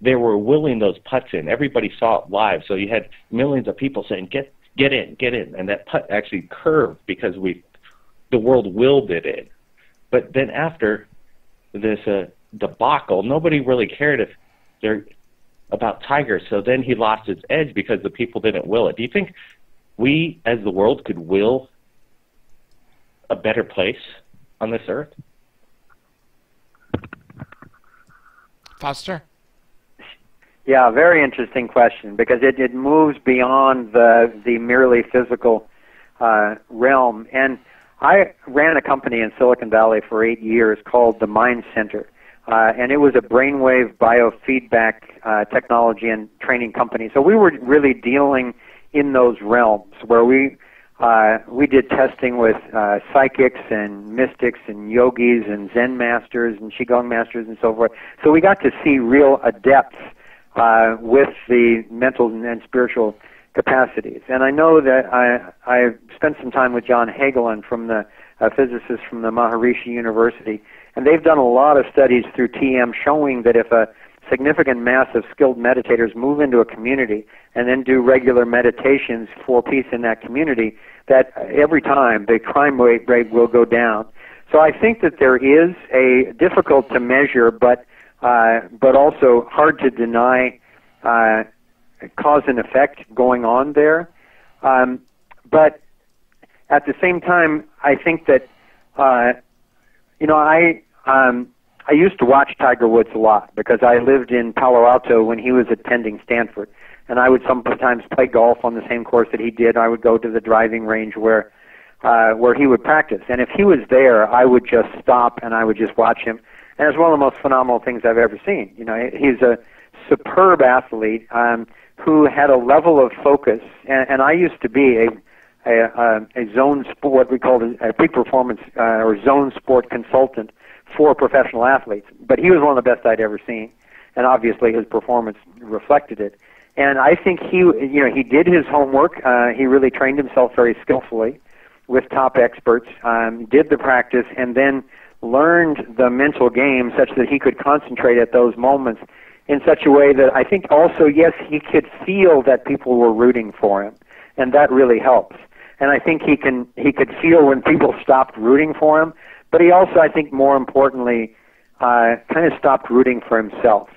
they were willing those putts in. Everybody saw it live, so you had millions of people saying, get in, and that putt actually curved because the world willed it in. But then after this debacle, nobody really cared about Tiger, so then he lost his edge because the people didn't will it. Do you think we, as the world, could will a better place on this earth? Foster? Yeah, very interesting question, because it moves beyond the merely physical realm. And I ran a company in Silicon Valley for 8 years called the Mind Center, and it was a brainwave biofeedback technology and training company. So we were really dealing in those realms where we did testing with psychics and mystics and yogis and Zen masters and Qigong masters and so forth. So we got to see real adepts with the mental and spiritual capacities. And I know that I spent some time with John Hagelin, from the physicist from the Maharishi University, and they've done a lot of studies through TM showing that if a significant mass of skilled meditators move into a community and then do regular meditations for peace in that community, that every time the crime rate will go down. So I think that there is a difficult to measure, but also hard to deny cause and effect going on there. But at the same time, I think that I used to watch Tiger Woods a lot because I lived in Palo Alto when he was attending Stanford, and I would sometimes play golf on the same course that he did. I would go to the driving range where he would practice, and if he was there, I would just stop and I would just watch him. And it's one of the most phenomenal things I've ever seen. He's a superb athlete who had a level of focus, and I used to be a zone sport, what we call a peak performance or zone sport consultant for professional athletes. But he was one of the best I'd ever seen, and obviously his performance reflected it. And I think he did his homework. He really trained himself very skillfully with top experts, did the practice, and then learned the mental game such that he could concentrate at those moments in such a way that I think also, yes, he could feel that people were rooting for him, and that really helps. And I think he could feel when people stopped rooting for him, but he also, I think more importantly, kind of stopped rooting for himself.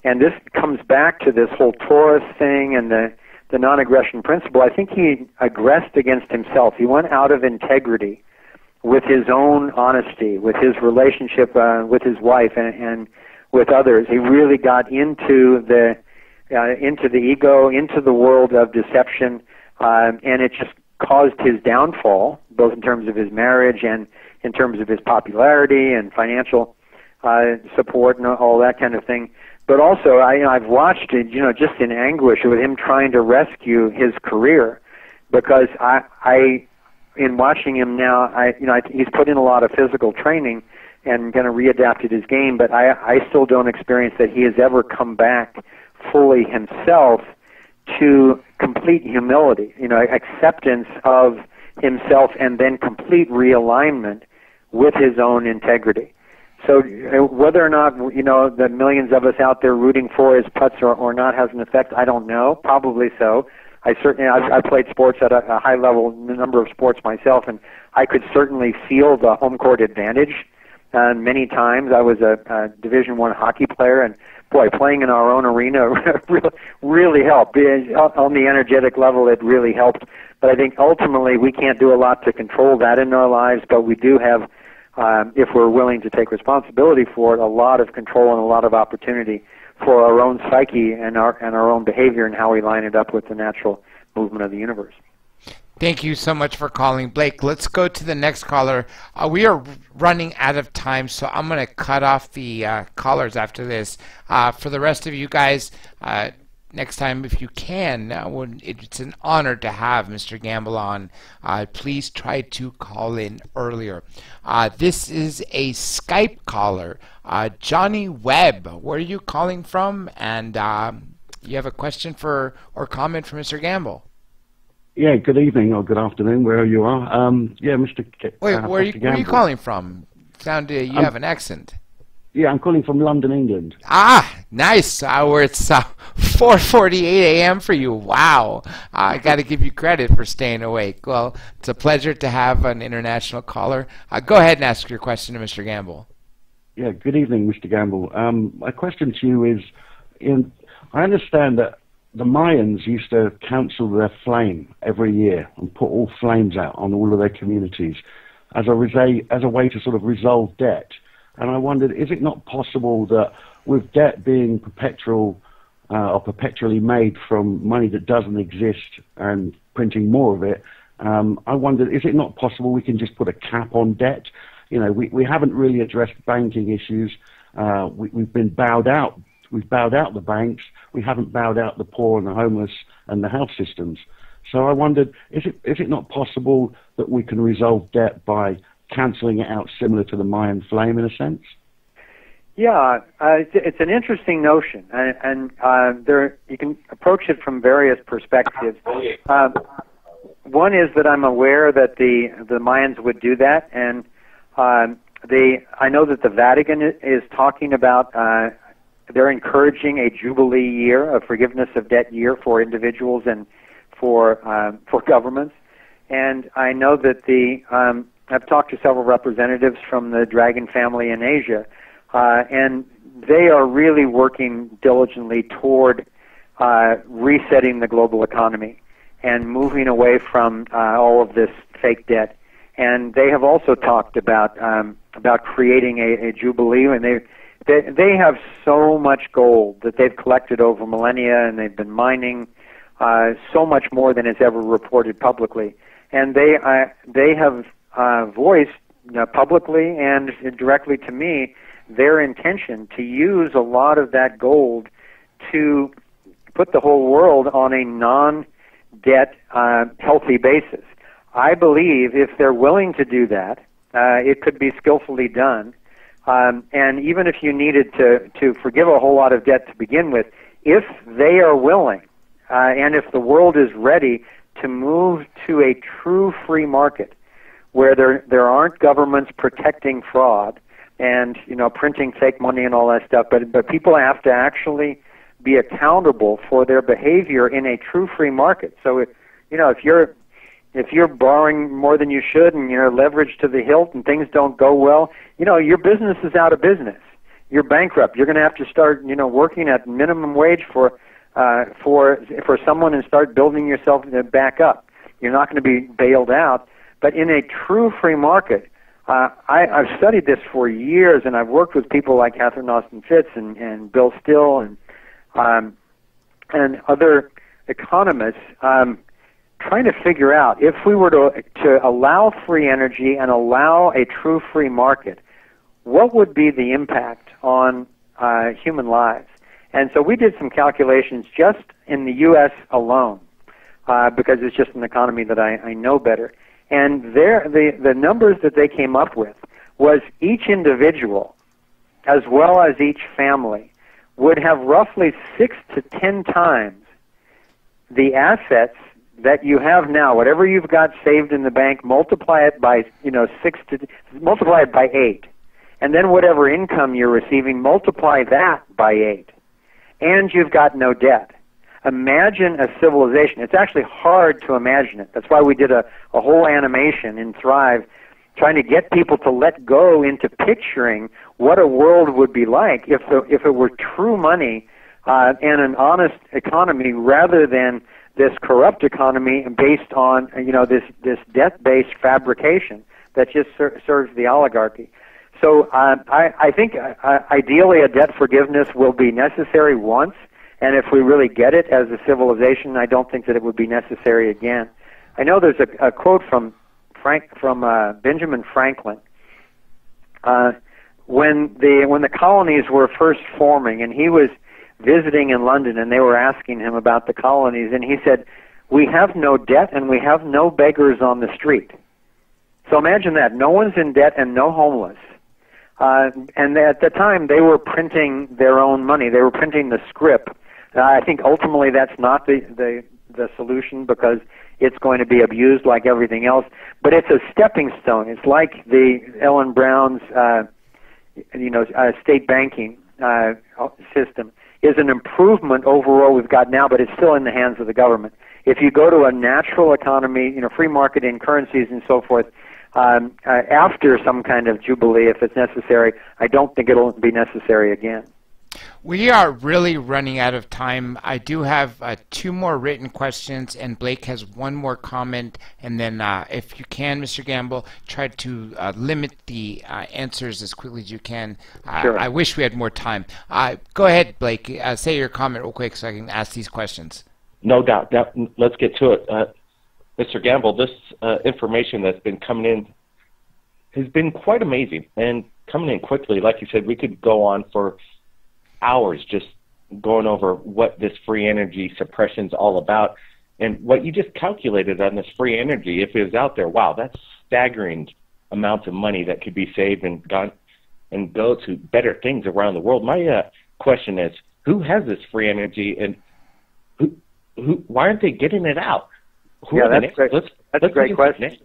And this comes back to this whole Taurus thing and the the non-aggression principle, I think he aggressed against himself. He went out of integrity with his own honesty, with his relationship with his wife and with others. He really got into the ego, into the world of deception, and it just caused his downfall, both in terms of his marriage and in terms of his popularity and financial support and all that kind of thing. But also, I've watched it, just in anguish with him trying to rescue his career, because I in watching him now, he's put in a lot of physical training and kind of readapted his game, but I still don't experience that he has ever come back fully himself to complete humility, acceptance of himself, and then complete realignment with his own integrity. So whether or not, the millions of us out there rooting for his putts or not has an effect, I don't know. Probably so. I played sports at a high level, number of sports myself, and I could certainly feel the home court advantage. Many times I was a Division I hockey player, and boy, playing in our own arena really helped. On the energetic level, it really helped. But I think ultimately we can't do a lot to control that in our lives, but we do have, if we're willing to take responsibility for it, a lot of control and a lot of opportunity for our own psyche and our own behavior and how we line it up with the natural movement of the universe. Thank you so much for calling, Blake. Let's go to the next caller. We are running out of time, so I'm going to cut off the callers after this. For the rest of you guys, next time, if you can, it's an honor to have Mr. Gamble on. Please try to call in earlier. This is a Skype caller. Johnny Webb, where are you calling from? And you have a question or comment for Mr. Gamble? Yeah, good evening or good afternoon, wherever you are. Mr. Wait, where are you calling from? You have an accent. Yeah, I'm calling from London, England. Ah, nice. Where it's 4:48 a.m. for you. Wow. I got to give you credit for staying awake. Well, it's a pleasure to have an international caller. Go ahead and ask your question to Mr. Gamble. Yeah, good evening, Mr. Gamble. My question to you is, I understand that the Mayans used to cancel their flame every year and put all flames out on all of their communities as a way to sort of resolve debt. And I wondered, is it not possible that with debt being perpetually made from money that doesn't exist and printing more of it, I wondered, is it not possible we can just put a cap on debt? We haven't really addressed banking issues. We've been bowed out. We've bowed out the banks. We haven't bowed out the poor and the homeless and the health systems. So I wondered, is it not possible that we can resolve debt by cancelling it out, similar to the Mayan flame in a sense? Yeah, it's an interesting notion, and you can approach it from various perspectives. One is that I'm aware that the Mayans would do that, and I know that the Vatican is talking about. They're encouraging a Jubilee year, a forgiveness of debt year for individuals and for governments. And I know that I've talked to several representatives from the Dragon family in Asia, and they are really working diligently toward resetting the global economy and moving away from all of this fake debt. And they have also talked about creating a Jubilee, and they have so much gold that they've collected over millennia, and they've been mining so much more than is ever reported publicly. And they have voiced publicly and directly to me their intention to use a lot of that gold to put the whole world on a non-debt healthy basis. I believe if they're willing to do that, it could be skillfully done. And even if you needed to forgive a whole lot of debt to begin with, if they are willing, and if the world is ready to move to a true free market, where there aren't governments protecting fraud and printing fake money and all that stuff, but people have to actually be accountable for their behavior in a true free market. So if you're borrowing more than you should and you're leveraged to the hilt and things don't go well, your business is out of business. You're bankrupt. You're going to have to start, working at minimum wage for for someone and start building yourself back up. You're not going to be bailed out. But in a true free market, I've studied this for years, and I've worked with people like Catherine Austin Fitts and Bill Still and other economists trying to figure out if we were to allow free energy and allow a true free market, what would be the impact on human lives? And so we did some calculations just in the U.S. alone, because it's just an economy that I know better. And the numbers that they came up with was each individual, as well as each family, would have roughly 6 to 10 times the assets that you have now. Whatever you've got saved in the bank, multiply it by multiply it by 8, and then whatever income you're receiving, multiply that by 8, and you've got no debt. Imagine a civilization. It's actually hard to imagine it. That's why we did a whole animation in Thrive, trying to get people to let go into picturing what a world would be like if it were true money and an honest economy, rather than this corrupt economy based on this debt-based fabrication that just serves the oligarchy. So I think ideally a debt forgiveness will be necessary once. And if we really get it as a civilization, I don't think that it would be necessary again. I know there's a quote from Benjamin Franklin when the colonies were first forming, and he was visiting in London, and they were asking him about the colonies, and he said, "We have no debt and we have no beggars on the street." So imagine that: no one's in debt and no homeless. And at the time, they were printing their own money. They were printing the scrip. I think ultimately that's not the solution, because it's going to be abused like everything else. But it's a stepping stone. It's like the Ellen Brown's, state banking system is an improvement over what we've got now, but it's still in the hands of the government. If you go to a natural economy, free market in currencies and so forth, after some kind of jubilee, if it's necessary, I don't think it'll be necessary again. We are really running out of time. I do have 2 more written questions, and Blake has 1 more comment. And then if you can, Mr. Gamble, try to limit the answers as quickly as you can. Sure. I wish we had more time. Go ahead, Blake. Say your comment real quick so I can ask these questions. No doubt. Now, let's get to it. Mr. Gamble, this information that's been coming in has been quite amazing and coming in quickly. Like you said, we could go on for hours just going over what this free energy suppression is all about, and what you just calculated on this free energy. If it was out there, wow, that's staggering amounts of money that could be saved and go to better things around the world. My question is, who has this free energy, and who? Why aren't they getting it out? That's great. That's a great question.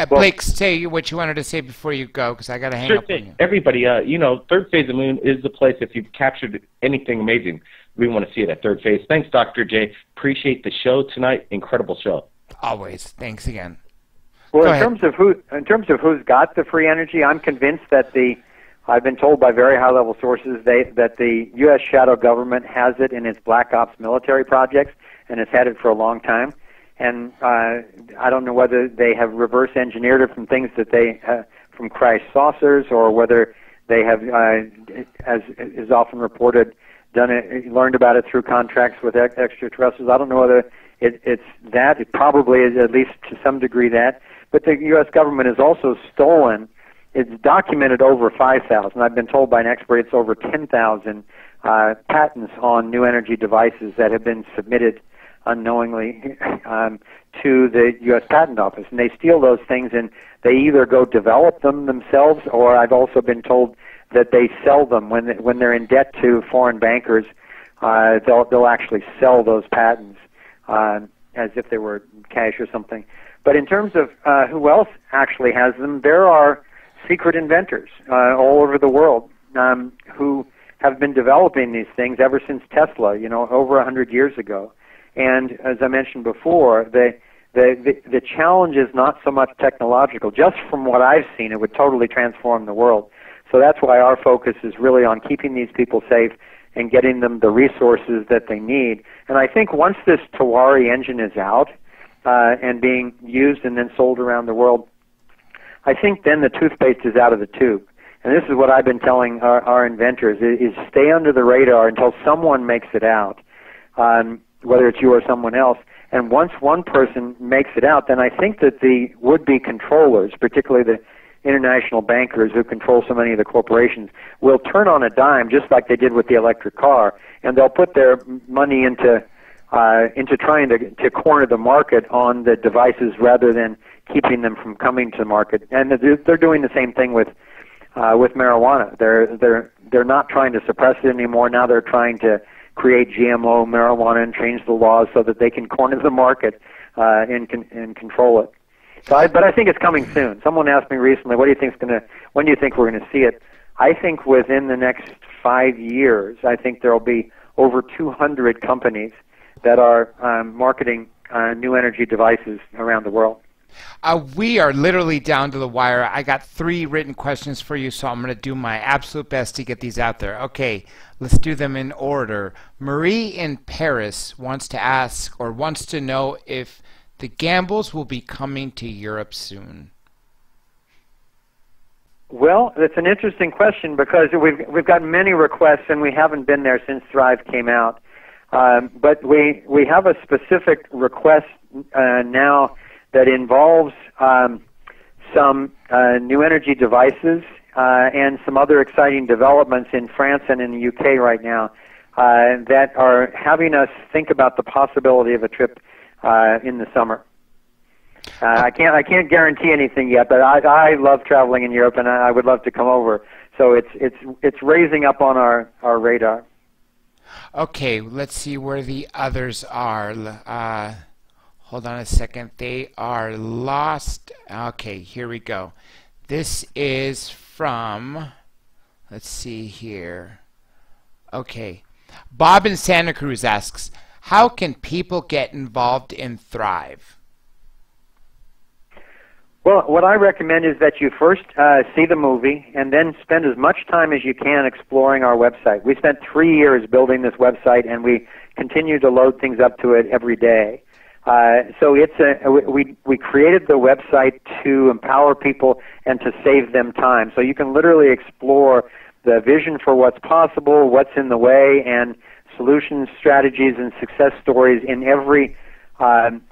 Blake, say what you wanted to say before you go, because I got to hang up on you. Everybody, Third Phase of the Moon is the place. If you've captured anything amazing, we want to see it at Third Phase. Thanks, Dr. J. Appreciate the show tonight. Incredible show. Always. Thanks again. Well, in terms of who's got the free energy, I'm convinced that I've been told by very high-level sources that the U.S. shadow government has it in its black ops military projects, and it's had it for a long time. And I don't know whether they have reverse engineered it from things that from crash saucers, or whether they have, as is often reported, learned about it through contracts with extraterrestrials. I don't know whether it's that. It probably is, at least to some degree, that. But the U.S. government has also stolen. It's documented over 5,000. I've been told by an expert it's over 10,000 patents on new energy devices that have been submitted unknowingly to the U.S. Patent Office, and they steal those things, and they either go develop them themselves, or I've also been told that they sell them when they're in debt to foreign bankers. They'll actually sell those patents as if they were cash or something. But in terms of who else actually has them, there are secret inventors all over the world who have been developing these things ever since Tesla, over 100 years ago. And as I mentioned before, the challenge is not so much technological. Just from what I've seen, it would totally transform the world. So that's why our focus is really on keeping these people safe and getting them the resources that they need. And I think once this Tawari engine is out and being used and then sold around the world, I think then the toothpaste is out of the tube. And this is what I've been telling our inventors, is stay under the radar until someone makes it out, whether it's you or someone else. And once one person makes it out, then I think that the would-be controllers, particularly the international bankers who control so many of the corporations, will turn on a dime just like they did with the electric car, and they'll put their money into trying to corner the market on the devices rather than keeping them from coming to the market. And they're doing the same thing with marijuana. They're not trying to suppress it anymore. Now they're trying to create GMO marijuana and change the laws so that they can corner the market and control it. But I think it's coming soon. Someone asked me recently, when do you think we're going to see it? I think within the next 5 years, I think there will be over 200 companies that are marketing new energy devices around the world. We are literally down to the wire. I got 3 written questions for you, so I'm going to do my absolute best to get these out there. Okay, let's do them in order. Marie in Paris wants to know if the Gambles will be coming to Europe soon. Well, that's an interesting question because we've got many requests and we haven't been there since Thrive came out. But we have a specific request now that involves some new energy devices and some other exciting developments in France and in the UK right now that are having us think about the possibility of a trip in the summer. I can't guarantee anything yet, but I love traveling in Europe and I would love to come over. So it's raising up on our radar. Okay, let's see where the others are. Hold on a second. They are lost. Okay, here we go. This is from, let's see here. Okay. Bob in Santa Cruz asks, how can people get involved in Thrive? Well, what I recommend is that you first see the movie and then spend as much time as you can exploring our website. We spent 3 years building this website, and we continue to load things up to it every day. So we created the website to empower people and to save them time. So you can literally explore the vision for what's possible, what's in the way, and solutions, strategies, and success stories in every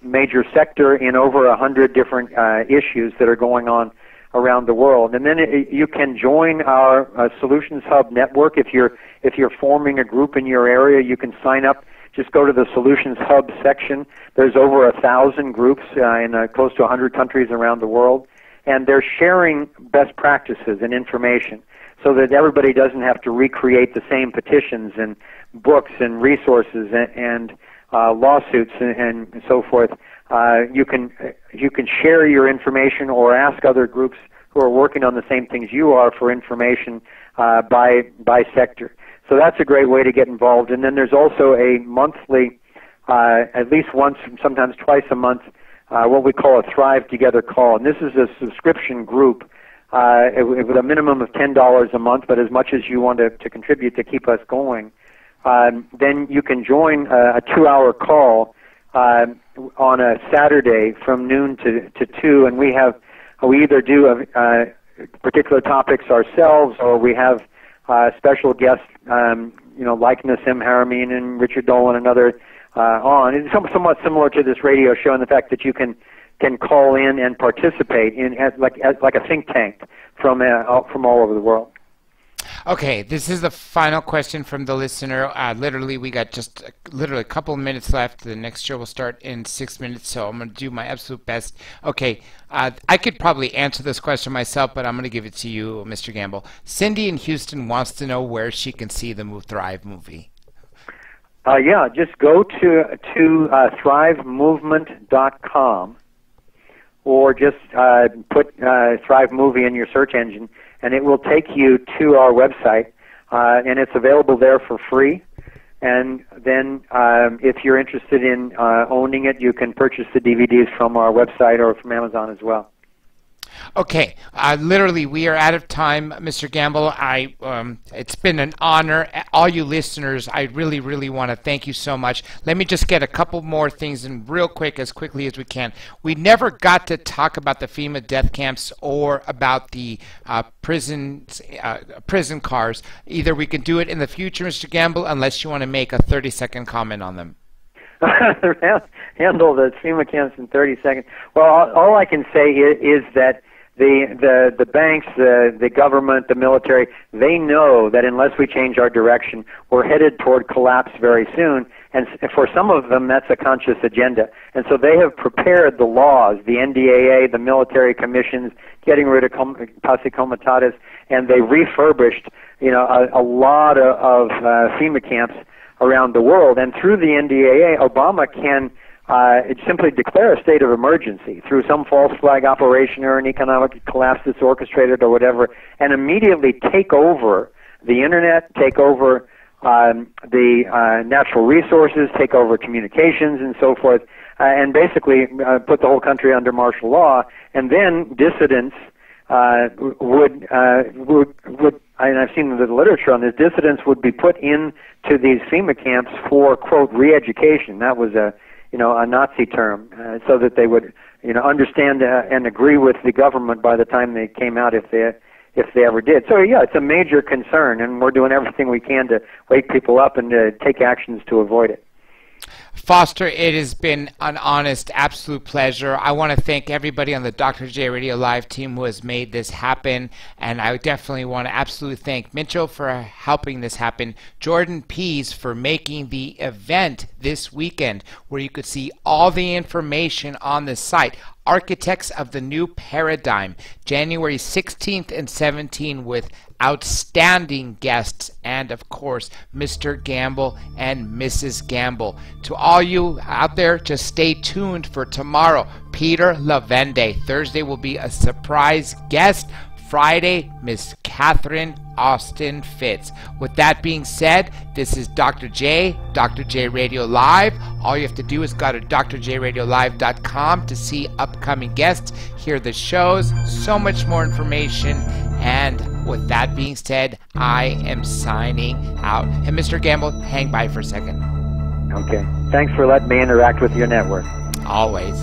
major sector in over 100 different issues that are going on around the world. And then you can join our Solutions Hub network. If you're forming a group in your area, you can sign up. Just go to the Solutions Hub section. There's over 1,000 groups in close to 100 countries around the world, and they're sharing best practices and information so that everybody doesn't have to recreate the same petitions and books and resources and lawsuits and so forth. You can share your information or ask other groups who are working on the same things you are for information by sector. So that's a great way to get involved. And then there's also a monthly, at least once, sometimes twice a month, what we call a Thrive Together call. And this is a subscription group with a minimum of $10 a month, but as much as you want to contribute to keep us going. Then you can join a 2-hour call on a Saturday from noon to 2, and we either do particular topics ourselves, or we have special guests, like Nassim Haramein and Richard Dolan and other on. It's somewhat similar to this radio show in the fact that you can call in and participate in like a think tank from all over the world. Okay, this is the final question from the listener. Literally, we got just a couple of minutes left. The next show will start in 6 minutes, so I'm going to do my absolute best. Okay, I could probably answer this question myself, but I'm going to give it to you, Mr. Gamble. Cindy in Houston wants to know where she can see the Thrive movie. Yeah, just go to thrivemovement.com or just put Thrive Movie in your search engine, and it will take you to our website, and it's available there for free. And then if you're interested in owning it, you can purchase the DVDs from our website or from Amazon as well. Okay, literally, we are out of time, Mr. Gamble. It's been an honor. All you listeners, I really, really want to thank you so much. Let me just get a couple more things in real quick, as quickly as we can. We never got to talk about the FEMA death camps or about the prison cars. Either we can do it in the future, Mr. Gamble, unless you want to make a 30-second comment on them. Handle the FEMA camps in 30 seconds. Well, all I can say is that the banks, the government, the military, they know that unless we change our direction, we're headed toward collapse very soon. And for some of them, that's a conscious agenda. And so they have prepared the laws, the NDAA, the military commissions, getting rid of posse comitatus, and they refurbished, a lot of FEMA camps around the world. And through the NDAA, Obama can simply declare a state of emergency through some false flag operation or an economic collapse that's orchestrated or whatever, and immediately take over the internet, take over the natural resources, take over communications and so forth, and basically put the whole country under martial law. And then dissidents would, and I've seen the literature on this, dissidents would be put into these FEMA camps for, quote, re-education. That was a Nazi term, so that they would, understand and agree with the government by the time they came out, if they ever did. So yeah, it's a major concern, and we're doing everything we can to wake people up and to take actions to avoid it. Foster, it has been an honest, absolute pleasure. I want to thank everybody on the Dr. J Radio Live team who has made this happen, and I definitely want to absolutely thank Mitchell for helping this happen, Jordan Pease for making the event this weekend, where you could see all the information on the site. Architects of the New Paradigm, January 16th and 17th, with outstanding guests, and of course Mr. Gamble and Mrs. Gamble. To all you out there, just stay tuned for tomorrow. Peter Lavende. Thursday will be a surprise guest. Friday, Miss Catherine Austin Fitz. With that being said, this is Dr. J Radio Live. All you have to do is go to drjradiolive.com to see upcoming guests, hear the shows, so much more information. And with that being said, I am signing out. And Mr. Gamble, hang by for a second. Okay. Thanks for letting me interact with your network. Always.